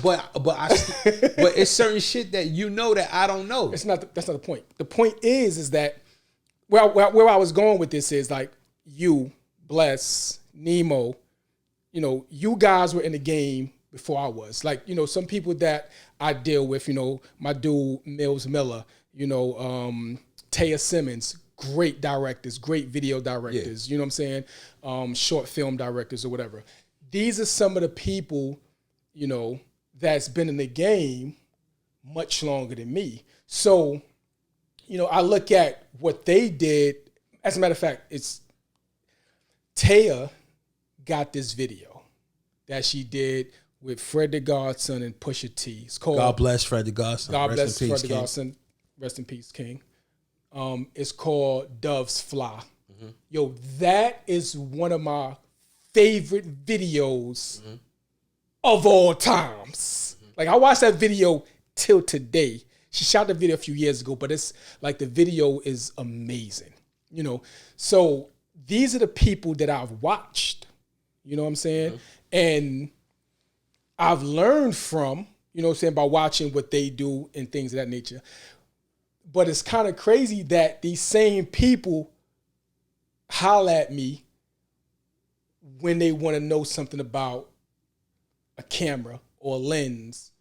it's certain shit that you know that I don't know. That's not the point. The point is that where I was going with this is like you, Bless, Nemo, you know, you guys were in the game before I was. Like, you know, some people that I deal with, you know, my dude Mills Miller, you know, Taya Simmons, great directors, great video directors, you know what I'm saying? Short film directors or whatever. These are some of the people, you know, that's been in the game much longer than me. So, you know, I look at what they did. As a matter of fact, it's Taya got this video that she did with Fred the Godson and Pusha T. It's called God bless Fred the Godson. God bless Fred the Godson. Rest in peace, King. It's called Doves Fly. Mm-hmm. Yo, that is one of my favorite videos of all times. Mm-hmm. Like, I watched that video till today. She shot the video a few years ago, but it's like the video is amazing. You know, so these are the people that I've watched. You know what I'm saying? Mm-hmm. And I've learned from, you know what I'm saying, by watching what they do and things of that nature. But it's kind of crazy that these same people holler at me when they want to know something about a camera or a lens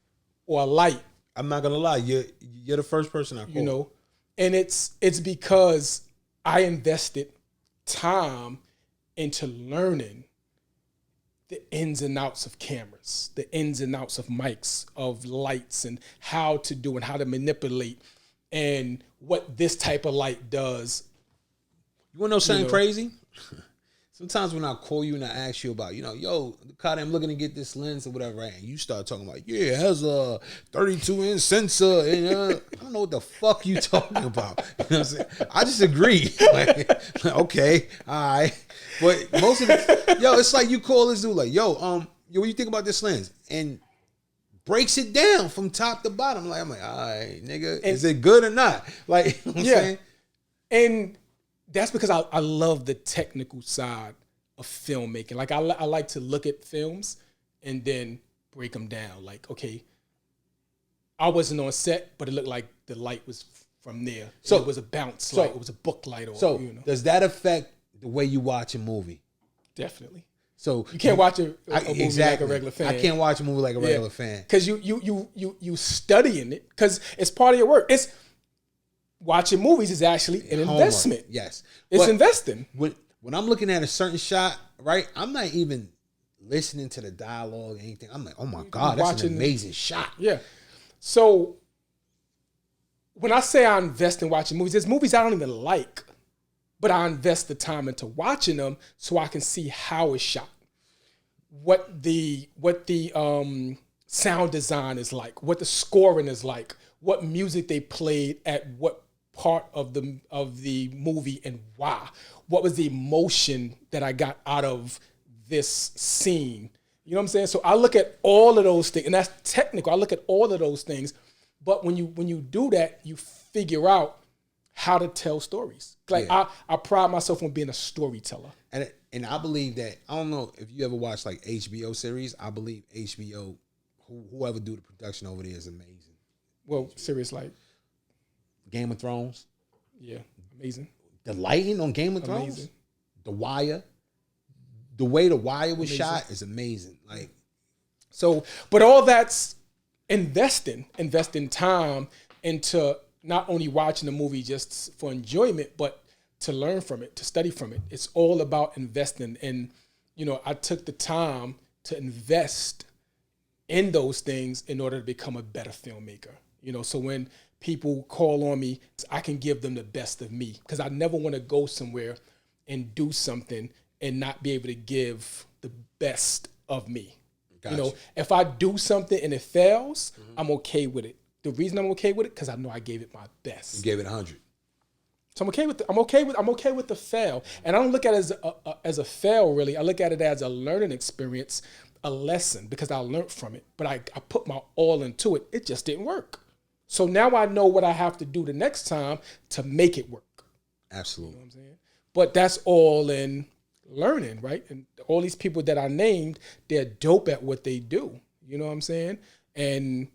or a light. I'm not gonna lie, you're the first person I call. You know, and it's because I invested time into learning the ins and outs of cameras, the ins and outs of mics, of lights, and how to do and how to manipulate, and what this type of light does. You want to know something crazy? Sometimes when I call you and I ask you about, you know, yo, Ducati, I'm looking to get this lens or whatever, right? And you start talking about, yeah, it has a 32-inch sensor. And, I don't know what the fuck you talking about. You know what I'm saying? I just agree. Like, okay, all right. But most of the, it's like you call this dude like, yo, what do you think about this lens? And breaks it down from top to bottom. I'm like, all right, nigga, is it good or not? Like, you know what I'm saying? And that's because I love the technical side of filmmaking. Like, I like to look at films and then break them down. Like, okay, I wasn't on set, but it looked like the light was from there. So it was a bounce light. It was a book light. Or, you know. Does that affect the way you watch a movie? Definitely. So you can't watch a movie like a regular fan. I can't watch a movie like a regular fan because you studying it because it's part of your work. It's watching movies is actually an investment. Yes, it's investing. When I'm looking at a certain shot, right, I'm not even listening to the dialogue or anything. I'm like, oh my God, that's an amazing shot. Yeah. So when I say I invest in watching movies, there's movies I don't even like, but I invest the time into watching them so I can see how it's shot, what the sound design is like, what the scoring is like, what music they played at what part of the movie and why. What was the emotion that I got out of this scene? You know what I'm saying? So I look at all of those things, and that's technical. I look at all of those things, but when you do that, you figure out how to tell stories. Like I pride myself on being a storyteller. And I believe that, I don't know if you ever watched like HBO series, I believe HBO, whoever do the production over there is amazing. Well, series like Game of Thrones. Yeah, amazing. The lighting on Game of Thrones. The Wire. The way The Wire was shot is amazing. Like, so, but all that's investing time into not only watching the movie just for enjoyment, but to learn from it, to study from it. It's all about investing. And, I took the time to invest in those things in order to become a better filmmaker. So when people call on me, I can give them the best of me, because I never want to go somewhere and do something and not be able to give the best of me. Gotcha. If I do something and it fails, I'm okay with it. The reason I'm okay with it, because I know I gave it my best. You gave it 100. So I'm okay with the fail, and I don't look at it as a fail really. I look at it as a learning experience, a lesson, because I learned from it. But I put my all into it. It just didn't work. So now I know what I have to do the next time to make it work. Absolutely. You know what I'm saying? But that's all in learning, right? And all these people that I named, they're dope at what they do. You know what I'm saying? And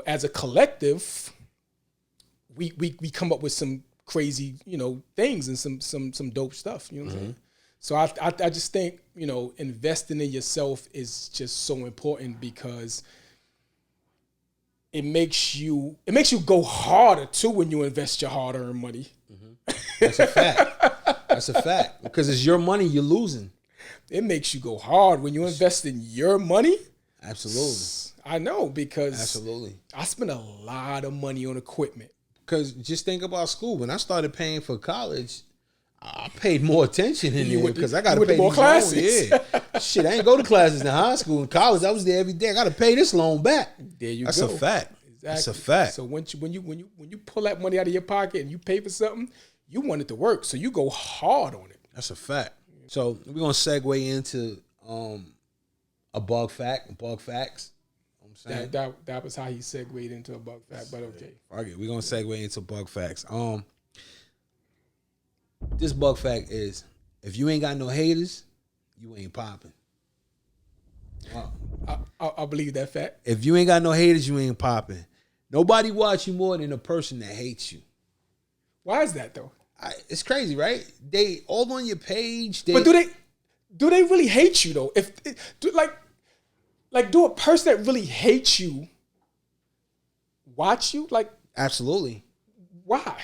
as a collective, we come up with some crazy, things and some dope stuff. You know what I'm saying? So I just think, investing in yourself is just so important, because it makes you go harder too when you invest your hard-earned money. That's a fact. That's a fact. Because it's your money you're losing. It makes you go hard when you invest in your money. Absolutely. I know, because absolutely, I spend a lot of money on equipment. Because just think about school. When I started paying for college, I paid more attention in there, because I got to pay more these classes. loans. Yeah. Shit, I ain't go to classes in high school. In college, I was there every day. I got to pay this loan back. There you That's go. That's a fact. Exactly. That's a fact. So when you pull that money out of your pocket and you pay for something, you want it to work. So you go hard on it. That's a fact. So we're gonna segue into a bug fact, bug facts. That was how he segued into a bug fact, but okay. Okay, we're gonna segue into bug facts. This bug fact is, if you ain't got no haters, you ain't popping. Wow. I believe that fact. If you ain't got no haters, you ain't popping. Nobody watch you more than a person that hates you. Why is that though? It's crazy, right? They all on your page. But do they really hate you though? Do a person that really hates you watch you? Like, absolutely. Why?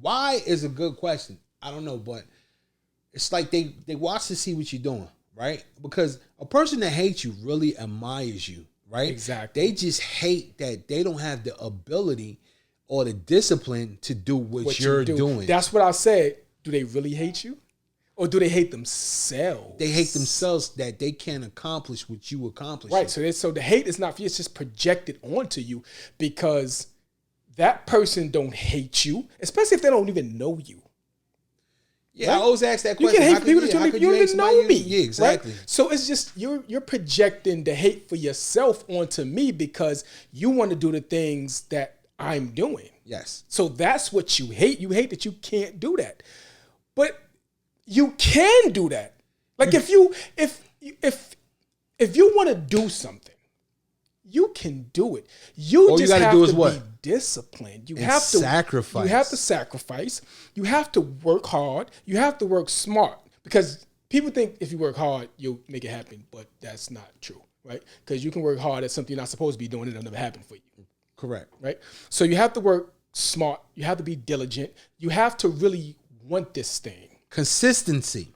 Why is a good question. I don't know, but it's like they watch to see what you're doing, right? Because a person that hates you really admires you, right? Exactly. They just hate that they don't have the ability or the discipline to do what you're doing. That's what I said. Do they really hate you? Or do they hate themselves? They hate themselves that they can't accomplish what you accomplish. Right. So the hate is not for you. It's just projected onto you, because that person don't hate you, especially if they don't even know you. Yeah, right? I always ask that question. You can hate people that you don't even know me. Yeah, exactly. Right? So it's just you're projecting the hate for yourself onto me, because you want to do the things that I'm doing. Yes. So that's what you hate. You hate that you can't do that. But you can do that. Like if you want to do something, you can do it. You just have to be disciplined. You have to sacrifice. You have to sacrifice. You have to work hard. You have to work smart, because people think if you work hard, you'll make it happen, but that's not true, right? Because you can work hard at something you're not supposed to be doing, and it'll never happen for you. Correct. Right? So you have to work smart. You have to be diligent. You have to really want this thing. Consistency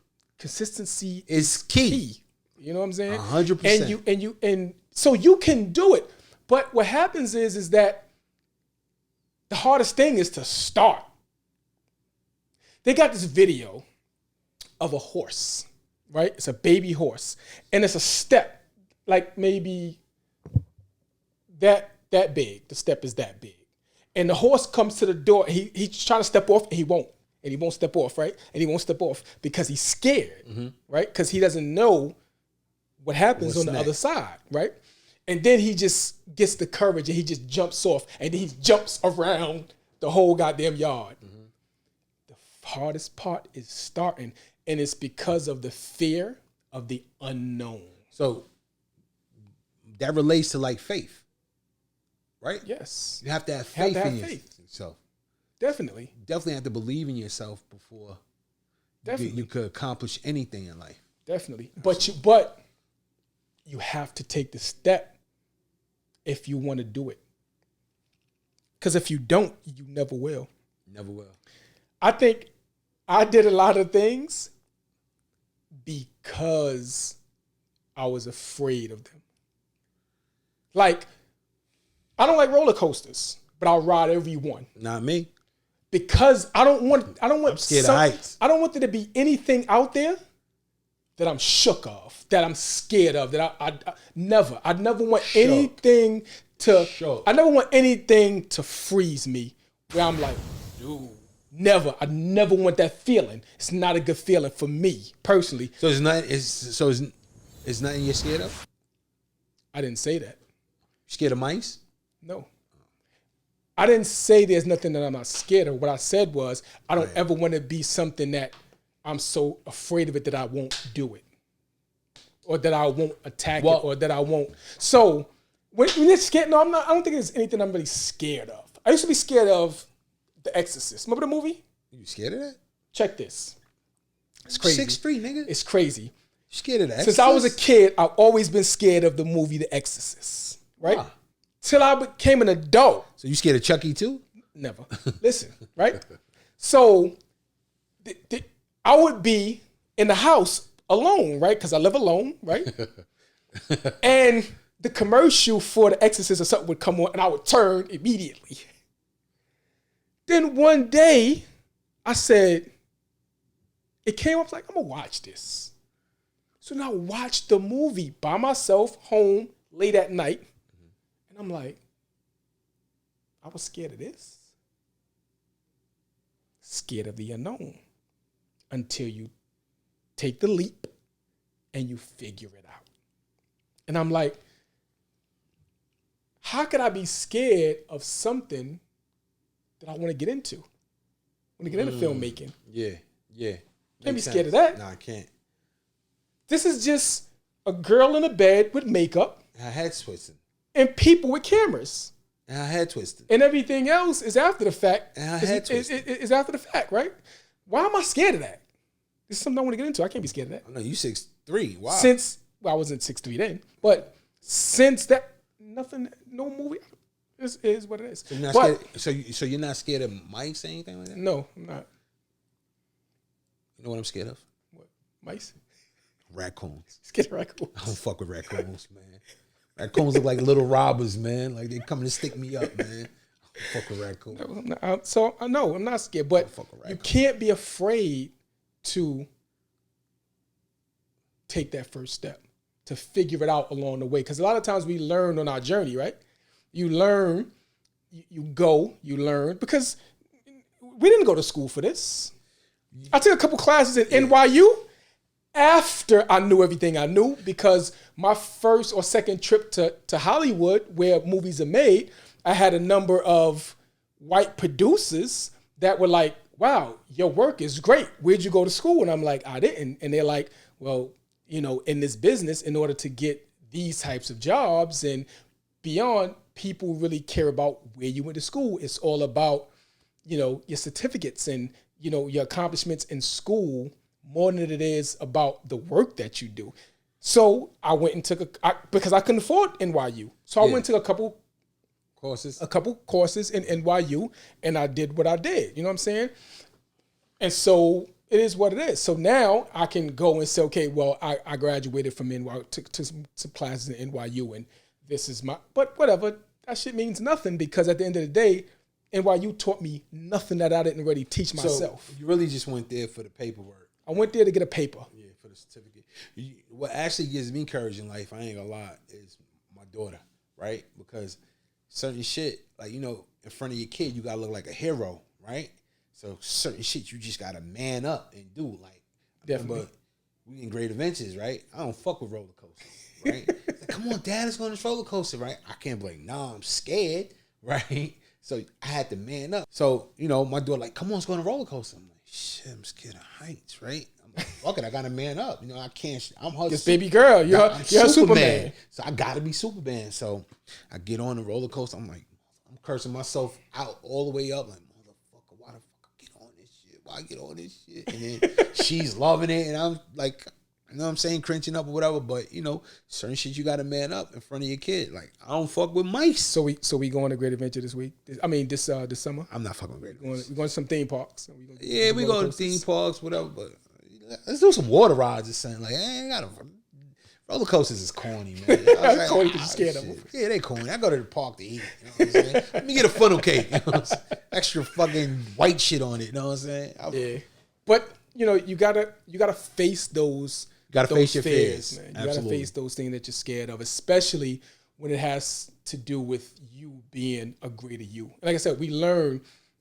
is key. You know what I'm saying? 100%. And so you can do it. But what happens is that the hardest thing is to start. They got this video of a horse, right? It's a baby horse, and it's a step, like maybe that big. The step is that big. And the horse comes to the door. He's trying to step off, and he won't. And he won't step off, right? And he won't step off because he's scared, right? Because he doesn't know what happens on the other side, right? And then he just gets the courage, and he just jumps off, and then he jumps around the whole goddamn yard. The hardest part is starting, and it's because of the fear of the unknown. So that relates to like faith, right? Yes. You have to have faith in yourself. Definitely have to believe in yourself before you could accomplish anything in life. Definitely. But you have to take the step if you want to do it. Because if you don't, you never will. Never will. I think I did a lot of things because I was afraid of them. Like, I don't like roller coasters, but I'll ride every one. Not me. Because I don't want I'm scared of heights. I don't want there to be anything out there that I'm shook of, that I'm scared of, that I'd never want anything to, I never want anything to freeze me where I'm like, dude, never. I never want that feeling. It's not a good feeling for me personally. So it's nothing you're scared of? I didn't say that. You scared of mice? No. I didn't say there's nothing that I'm not scared of. What I said was I don't ever want to be something that I'm so afraid of it that I won't do it, or that I won't attack it, or that I won't. So when you're scared, no, I'm not. I don't think there's anything I'm really scared of. I used to be scared of The Exorcist. Remember the movie? You scared of that? Check this. It's crazy. 6'3", nigga. It's crazy. You scared of The Exorcist? Since I was a kid, I've always been scared of the movie The Exorcist. Right? Wow. Till I became an adult. So you scared of Chucky too? Never. Listen, right? So I would be in the house alone, right? Because I live alone, right? And the commercial for The Exorcist or something would come on, and I would turn immediately. Then one day, I said, it came up like, I'm going to watch this. So then I watched the movie by myself, home, late at night. And I'm like, I was scared of this. Scared of the unknown. Until you take the leap and you figure it out. And I'm like, how could I be scared of something that I want to get into? I want to get into filmmaking. Yeah. Can't be scared of that. No, I can't. This is just a girl in a bed with makeup. Her head's twisting. And people with cameras. And her head twisted. And everything else is after the fact. And her head twisted. Is after the fact, right? Why am I scared of that? This is something I want to get into. I can't be scared of that. Oh, no, you 6'3". Wow. I wasn't 6'3" then. But since that, nothing, no movie is what it is. So you're not scared, so you're not scared of mice or anything like that? No, I'm not. You know what I'm scared of? What? Mice? Raccoons. Scared of raccoons. I don't fuck with raccoons, man. Raccoons look like little robbers, man. Like they coming to stick me up, man. I don't fuck with raccoons. No, I'm not, I'm not scared. But you can't be afraid to take that first step, to figure it out along the way. Because a lot of times we learn on our journey, right? You learn, you learn. Because we didn't go to school for this. I took a couple classes at NYU after I knew everything I knew, because my first or second trip to Hollywood, where movies are made, I had a number of white producers that were like, wow, your work is great. Where'd you go to school? And I'm like, I didn't. And they're like, well, in this business, in order to get these types of jobs and beyond, people really care about where you went to school. It's all about, your certificates and, your accomplishments in school more than it is about the work that you do. So I went and took because I couldn't afford NYU. So I went and took a couple courses in NYU, and I did what I did. You know what I'm saying? And so it is what it is. So now I can go and say, okay, well, I graduated from NYU, took some classes in NYU, and this is but whatever, that shit means nothing, because at the end of the day, NYU taught me nothing that I didn't really teach myself. So you really just went there for the paperwork. I went there to get a paper. Yeah, for the certificate. What actually gives me courage in life, I ain't gonna lie, is my daughter, right? Because certain shit, like, in front of your kid, you gotta look like a hero, right? So certain shit you just gotta man up and do. Like, definitely. We in Great Adventures, right? I don't fuck with roller coasters, right? It's like, come on, Dad, let's go on this roller coaster, right? I can't be like, nah, I'm scared, right? So I had to man up. So, my daughter like, come on, let's go on a roller coaster. I'm like, shit, I'm scared of heights, right? I'm like, fuck it, I gotta man up. I can't. I'm her. This baby girl, you're Superman. So I gotta be Superman. So I get on the roller coaster. I'm like, I'm cursing myself out all the way up. Like, motherfucker, why the fuck I get on this shit? Why I get on this shit? And then she's loving it, and I'm like, You know what I'm saying? Cringing up or whatever. But, you know, certain shit you got to man up in front of your kid. Like, I don't fuck with mice. So we going to Great Adventure this week? This summer? I'm not fucking with Great Adventure. We're going to some theme parks. We go to theme parks, whatever. But let's do some water rides or something. Like, I ain't got roller coasters is corny, man. Like, corny because you're scared of them. Yeah, they corny. I go to the park to eat. You know what I'm saying? Let me get a funnel cake. You know what I'm saying? Extra fucking white shit on it. You know what I'm saying? Yeah. But, you know, you gotta face those. You gotta face your fears, man. You gotta face those things that you're scared of, especially when it has to do with you being a greater you. And like I said, we learn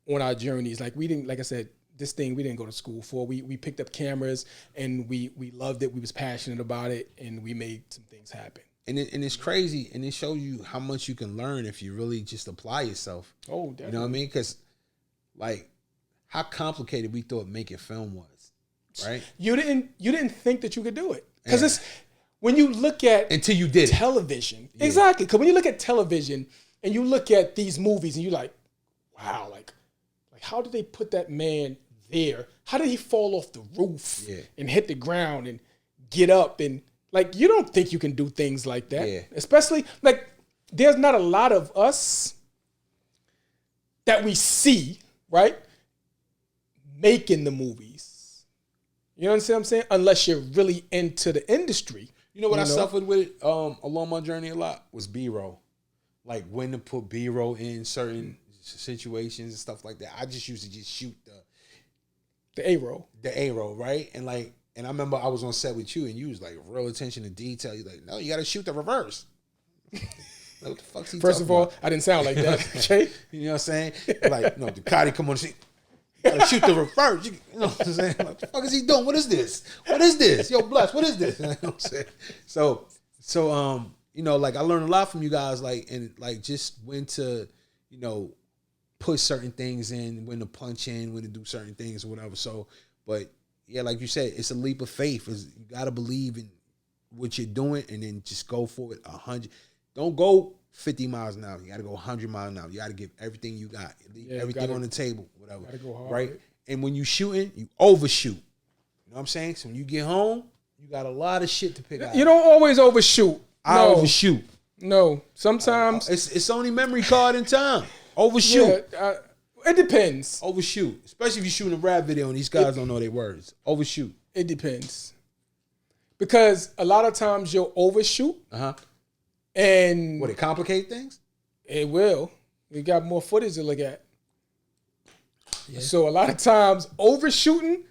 on our journeys. Like we didn't go to school for. We picked up cameras and we loved it. We was passionate about it, and we made some things happen. And it's crazy, and it shows you how much you can learn if you really just apply yourself. Oh, definitely. You know what I mean? Because like how complicated we thought making film was. Right, you didn't think that you could do it because it's when you look at until you did television. Exactly, because when you look at television and you look at these movies and you're like, wow, like how did they put that man there? How did he fall off the roof and hit the ground and get up? And like you don't think you can do things like that, especially like there's not a lot of us that we see right making the movies. You know what I'm saying? Unless you're really into the industry. You know what I suffered with along my journey a lot was B-roll. Like when to put B-roll in certain situations and stuff like that. I just used to just shoot the A-roll. The A-roll, right? And I remember I was on set with you and you was like real attention to detail. You're like, no, you gotta shoot the reverse. Like, what the fuck's he First of all, about? I didn't sound like that. Okay. You know what I'm saying? Like, no, Ducatti come on and see. Gotta shoot the reverse. You know what I'm saying? Like, what the fuck is he doing? What is this? What is this? Yo, Bless, what is this? You know what I'm saying? So, you know, like I learned a lot from you guys, like, and like just when to, you know, put certain things in, when to punch in, when to do certain things or whatever. So, but yeah, like you said, it's a leap of faith. You gotta believe in what you're doing and then just go for it 100. Don't go 50 miles an hour. You got to go 100 miles an hour. You got to give everything you got. Leave everything on the table, whatever. Gotta go hard, right? And when you shooting, you overshoot. You know what I'm saying? So when you get home, you got a lot of shit to pick out. You don't always overshoot. I overshoot. No. Sometimes. It's only memory card in time. Overshoot. Yeah, it depends. Overshoot. Especially if you're shooting a rap video and these guys don't know their words. Overshoot. It depends. Because a lot of times you'll overshoot. Uh-huh. And would it complicate things? It will. We got more footage to look at. Yeah. So a lot of times overshooting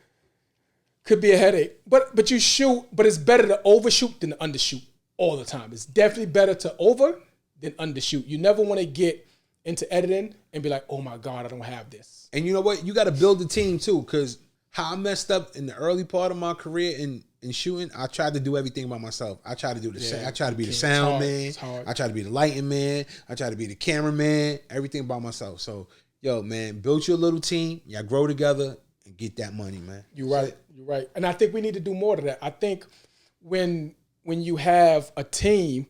could be a headache. But you shoot, but it's better to overshoot than to undershoot all the time. It's definitely better to over than undershoot. You never want to get into editing and be like, oh my God, I don't have this. And you know what? You got to build the team too, because how I messed up in the early part of my career in shooting, I tried to do everything by myself. I tried to do I tried to be the sound man. I tried to be the lighting man. I tried to be the cameraman. Everything by myself. So, yo, man, build your little team. Y'all grow together and get that money, man. You're right. You're right. And I think we need to do more to that. I think when you have a team,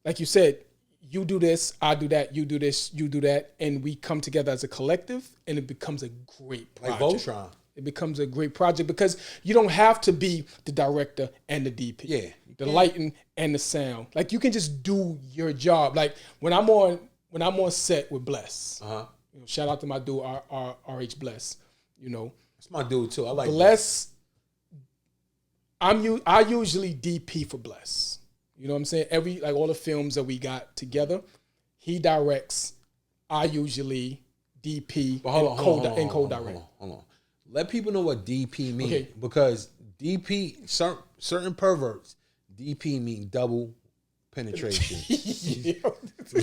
like you said, you do this, I do that, you do this, you do that, and we come together as a collective, and it becomes a great project. Like Voltron. It becomes a great project because you don't have to be the director and the DP. Yeah. The lighting and the sound. Like you can just do your job. Like when I'm on set with Bless. Uh-huh. You know, shout out to my dude RH Bless. You know. That's my dude too. I like Bless. I usually DP for Bless. You know what I'm saying? All the films that we got together, he directs. I usually DP and co-direct. Hold on. Let people know what DP means, because DP, certain perverts, DP mean double penetration.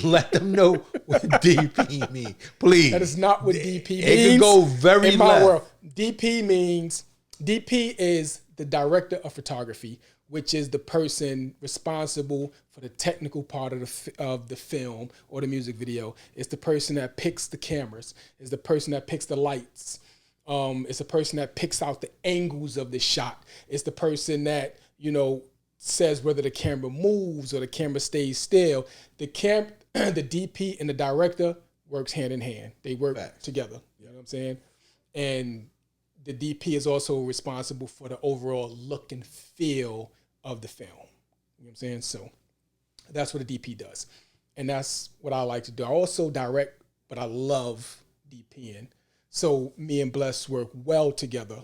Let them know what DP means, please. That is not what DP means. It can go very in my left. world. DP is the director of photography, which is the person responsible for the technical part of the film or the music video. It's the person that picks the cameras. It's the person that picks the lights. It's the person that picks out the angles of the shot. It's the person that, you know, says whether the camera moves or the camera stays still. The DP and the director works hand in hand. They work together. You know what I'm saying? And the DP is also responsible for the overall look and feel of the film. You know what I'm saying? So that's what a DP does. And that's what I like to do. I also direct, but I love DPing. So me and Bless work well together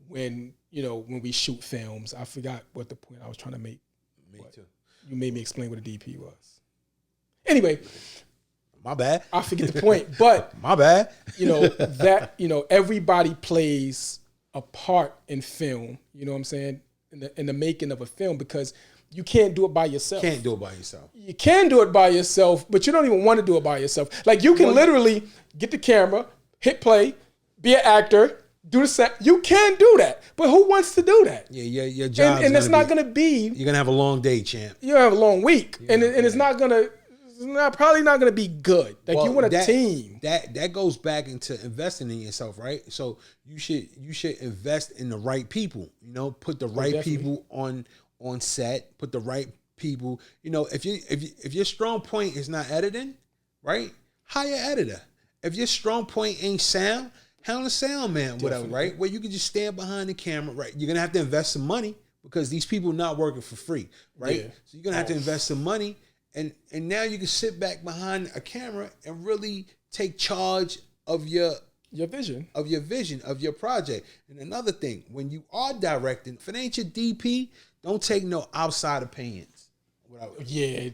when we shoot films. I forgot what the point I was trying to make. Me too. You made me explain what a DP was. Anyway. My bad. I forget the point, but my bad. Everybody plays a part in film. You know what I'm saying? In the making of a film, because you can't do it by yourself. Can't do it by yourself. You can do it by yourself, but you don't even want to do it by yourself. Like you can literally get the camera, hit play, be an actor, do the set. You can do that, but who wants to do that? Yeah, your job. And it's not going to be. You're gonna have a long day, champ. You're gonna have a long week, and it's not gonna. It's probably not going to be good. Like you want a team. That goes back into investing in yourself, right? So you should invest in the right people. Put the right people on set. Put the right people. If your strong point is not editing, right? Hire an editor. If your strong point ain't sound, hire a sound man, whatever, right? Where you can just stand behind the camera, right? You're gonna have to invest some money because these people are not working for free, right? Yeah. So you're gonna have to invest some money. And now you can sit back behind a camera and really take charge of your vision, of your project. And another thing, when you are directing, if it ain't your DP, don't take no outside opinions. Yeah.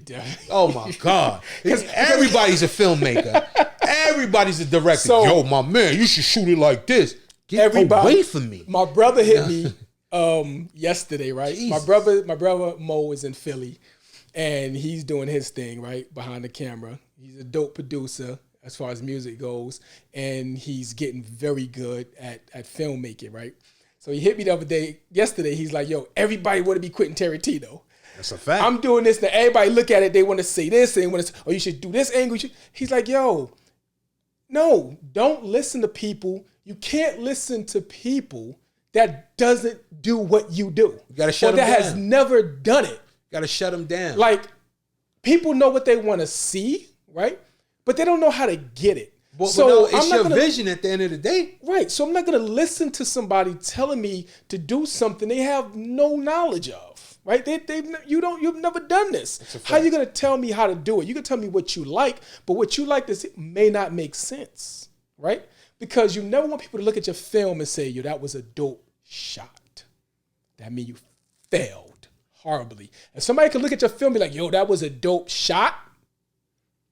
Oh my God. Everybody's a filmmaker. Everybody's a director. So, yo, my man, you should shoot it like this. Get away from me. My brother hit me yesterday, right? Jesus. My brother Mo is in Philly. And he's doing his thing, right, behind the camera. He's a dope producer as far as music goes, and he's getting very good at filmmaking, right? So he hit me the other day, yesterday, he's like, yo, everybody want to be Quentin Tarantino. That's a fact. I'm doing this, now everybody look at it, they want to say this, they want to, you should do this angle. He's like, yo, no, don't listen to people. You can't listen to people that doesn't do what you do. You got to shut them down. That has never done it. Got to shut them down. Like, people know what they want to see, right? But they don't know how to get it. So it's your vision at the end of the day. Right. So I'm not going to listen to somebody telling me to do something they have no knowledge of, right? You've never done this. How are you going to tell me how to do it? You can tell me what you like, but what you like this may not make sense, right? Because you never want people to look at your film and say, yo, that was a dope shot. That means you failed horribly. If somebody can look at your film and be like, yo, that was a dope shot,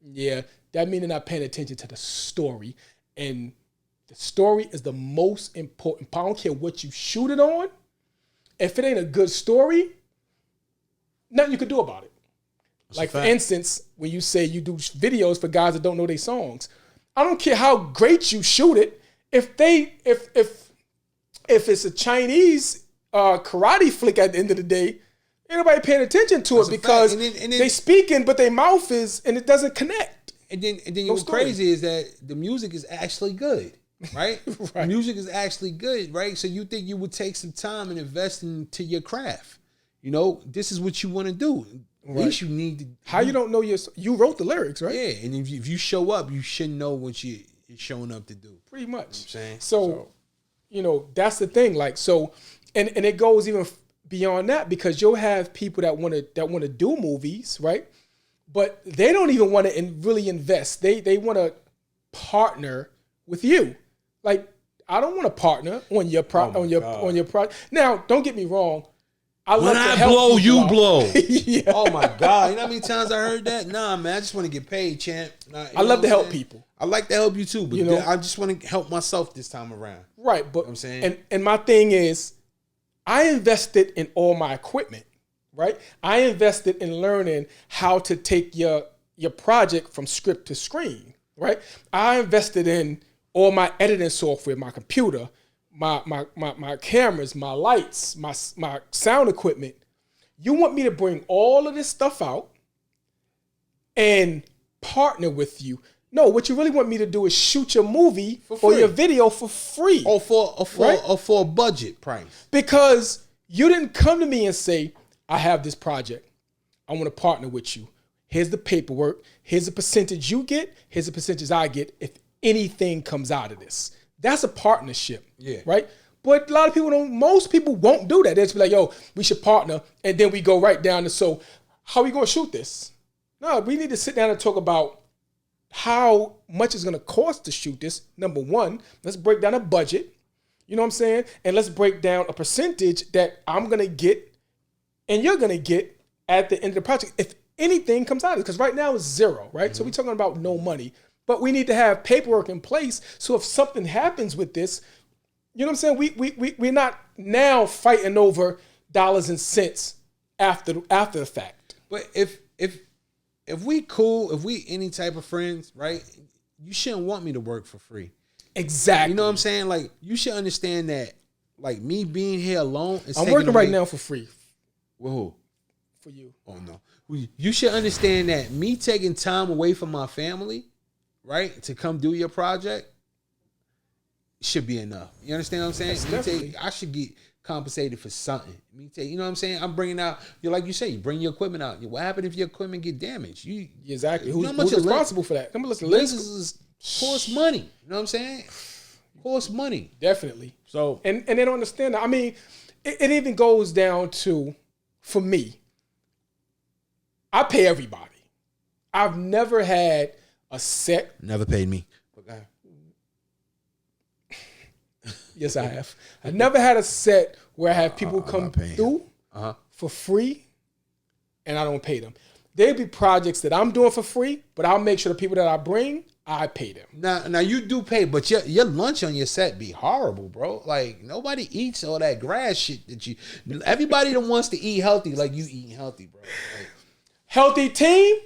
yeah, that means they're not paying attention to the story. And the story is the most important part. I don't care what you shoot it on. If it ain't a good story, nothing you can do about it. That's like, for instance, when you say you do videos for guys that don't know their songs, I don't care how great you shoot it. If it's a Chinese karate flick at the end of the day, ain't nobody paying attention to it because they speaking, but their mouth is, and it doesn't connect. And then what's crazy is that the music is actually good, right? Right. Music is actually good, right? So you think you would take some time and invest into your craft. This is what you want to do. At least you need to. How you don't know you wrote the lyrics, right? Yeah, and if you show up, you should know what you're showing up to do. Pretty much. You know what I'm saying? So, that's the thing. Like, so, and it goes even beyond that, because you'll have people that want to do movies, right? But they don't even want to really invest. They want to partner with you. Like, I don't want to partner on your project. Now, don't get me wrong. When I blow, you blow. Yeah. Oh my God! You know how many times I heard that? Nah, man, I just want to get paid, champ. I love to help people. I like to help you too, but I just want to help myself this time around. Right, but you know what I'm saying, and my thing is, I invested in all my equipment, right? I invested in learning how to take your project from script to screen, right? I invested in all my editing software, my computer, my cameras, my lights, my sound equipment. You want me to bring all of this stuff out and partner with you? No, what you really want me to do is shoot your movie or your video for free. Or for a budget price. Because you didn't come to me and say, I have this project. I want to partner with you. Here's the paperwork. Here's the percentage you get. Here's the percentage I get if anything comes out of this. That's a partnership, right? But a lot of people don't. Most people won't do that. They'll just be like, "Yo, we should partner," and then we go right down to, so how are we gonna shoot this? No, we need to sit down and talk about how much it's gonna cost to shoot this. Number one, let's break down a budget. You know what I'm saying? And let's break down a percentage that I'm gonna get and you're gonna get at the end of the project if anything comes out of it. Because right now it's zero, right? Mm-hmm. So we're talking about no money. But we need to have paperwork in place so if something happens with this, you know what I'm saying? We're not now fighting over dollars and cents after the fact. But if we cool, if we any type of friends, right? You shouldn't want me to work for free. Exactly. You know what I'm saying? Like, you should understand that, like, me being here alone is I'm working right now for free. With who? For you. Oh, no. You should understand that me taking time away from my family, right, to come do your project should be enough. You understand what I'm saying? I should get compensated for something. You know what I'm saying? I'm bringing out, like you say, you bring your equipment out. What happened if your equipment get damaged? Exactly. Who's responsible for that? Lenses cost money. You know what I'm saying? Cost money. Definitely. So and they don't understand that. I mean, it even goes down to, for me, I pay everybody. I've never had a set. Never paid me. Yes, I have. I never had a set where I have people come through for free and I don't pay them. There'll be projects that I'm doing for free, but I'll make sure the people that I bring, I pay them. Now you do pay, but your lunch on your set be horrible, bro. Like, nobody eats all that grass shit that you. Everybody that wants to eat healthy, like you eating healthy, bro. Like, healthy team.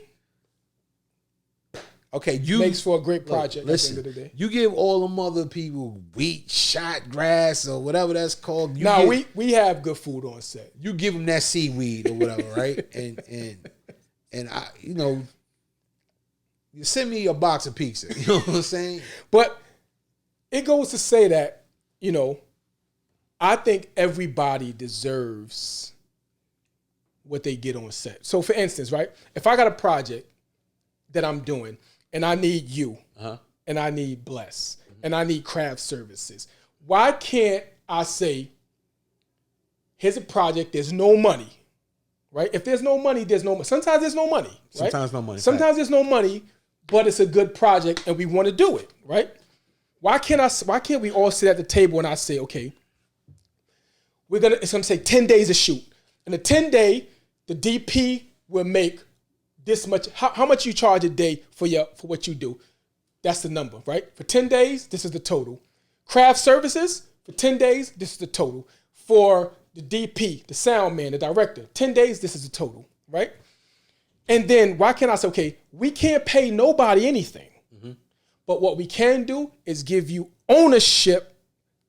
Okay, makes for a great project. Listen, at the end of the day. You give all them other people wheat, shot grass, or whatever that's called. We have good food on set. You give them that seaweed or whatever, right? And I, you send me a box of pizza. You know what I'm saying? But it goes to say that, I think everybody deserves what they get on set. So, for instance, right, if I got a project that I'm doing, and I need you, and I need Bless, and I need craft services, why can't I say, here's a project, there's no money, right? If there's no money, there's no money. Sometimes there's no money, right? Sometimes no money. Sometimes there's no money, but it's a good project, and we want to do it, right? Why can't we all sit at the table and I say, okay, it's gonna say 10 days to shoot. In a 10-day, the DP will make this much. How much you charge a day for what you do? That's the number, right? For 10 days, this is the total. Craft services, for 10 days, this is the total. For the DP, the sound man, the director, 10 days, this is the total, right? And then why can't I say, okay, we can't pay nobody anything, but what we can do is give you ownership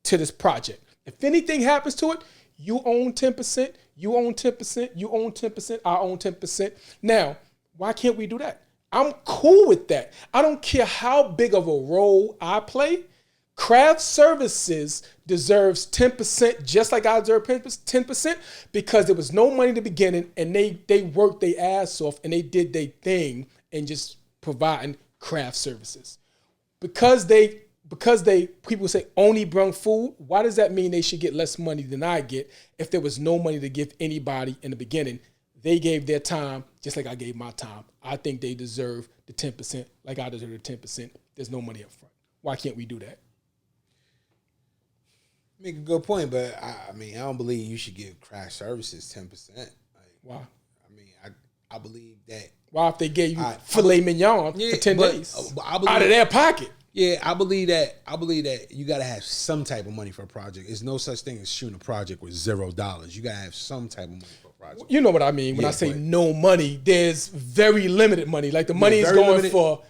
to this project. If anything happens to it, you own 10%, you own 10%, you own 10%, I own 10%. Now, why can't we do that? I'm cool with that. I don't care how big of a role I play. Craft services deserves 10%, just like I deserve 10%, because there was no money in the beginning, and they worked their ass off and they did their thing and just providing craft services. Because people say only bring food, why does that mean they should get less money than I get if there was no money to give anybody in the beginning? They gave their time just like I gave my time. I think they deserve the 10% like I deserve the 10%. There's no money up front. Why can't we do that? Make a good point, but I don't believe you should give craft services 10%. Like, why? I believe that. Why if they gave you filet mignon for 10 days out of their pocket? Yeah, I believe that you got to have some type of money for a project. There's no such thing as shooting a project with $0. You got to have some type of money for a project. You know what I mean when I say no money. There's very limited money. Like the money is going for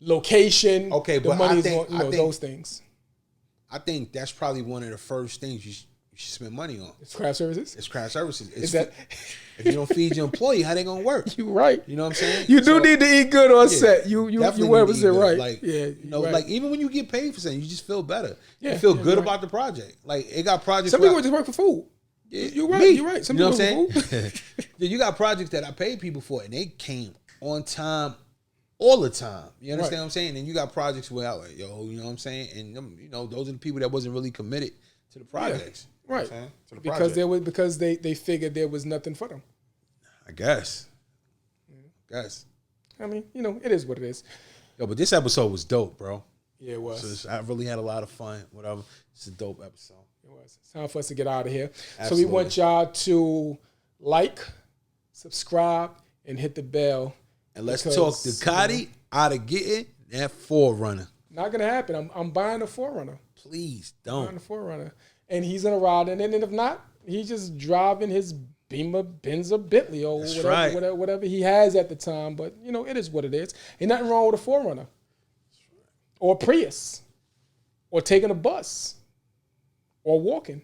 location. Okay, the but money I think those things. I think that's probably one of the first things you should spend money on. It's craft services? It's craft services. If you don't feed your employee, how they gonna work? You're right. You know what I'm saying? You do need to eat good on set. You represent right. Like, right. Like even when you get paid for something, you just feel better. You feel good about the project. Like it got projects. Some people just work for food. Yeah, you're right. You're right. Some you know people what I'm saying? You got projects that I paid people for, and they came on time all the time. You understand what I'm saying? And you got projects where I like, yo, you know what I'm saying? And those are the people that wasn't really committed to the projects. Yeah. Right. To the because they figured there was nothing for them. I guess. I mean, it is what it is. Yo, but this episode was dope, bro. Yeah, it was. So I really had a lot of fun. Whatever. It's a dope episode. It was. It's time for us to get out of here. Absolutely. So we want y'all to like, subscribe, and hit the bell. And let's talk Ducati out of getting that 4Runner. Not gonna happen. I'm buying a 4Runner. Please I'm don't. buying a 4Runner, and he's gonna ride in it. And if not, he's just driving his Beamer, Benz, or Bentley, or whatever he has at the time. But it is what it is. Ain't nothing wrong with a 4Runner, or a Prius, or taking a bus, or walking.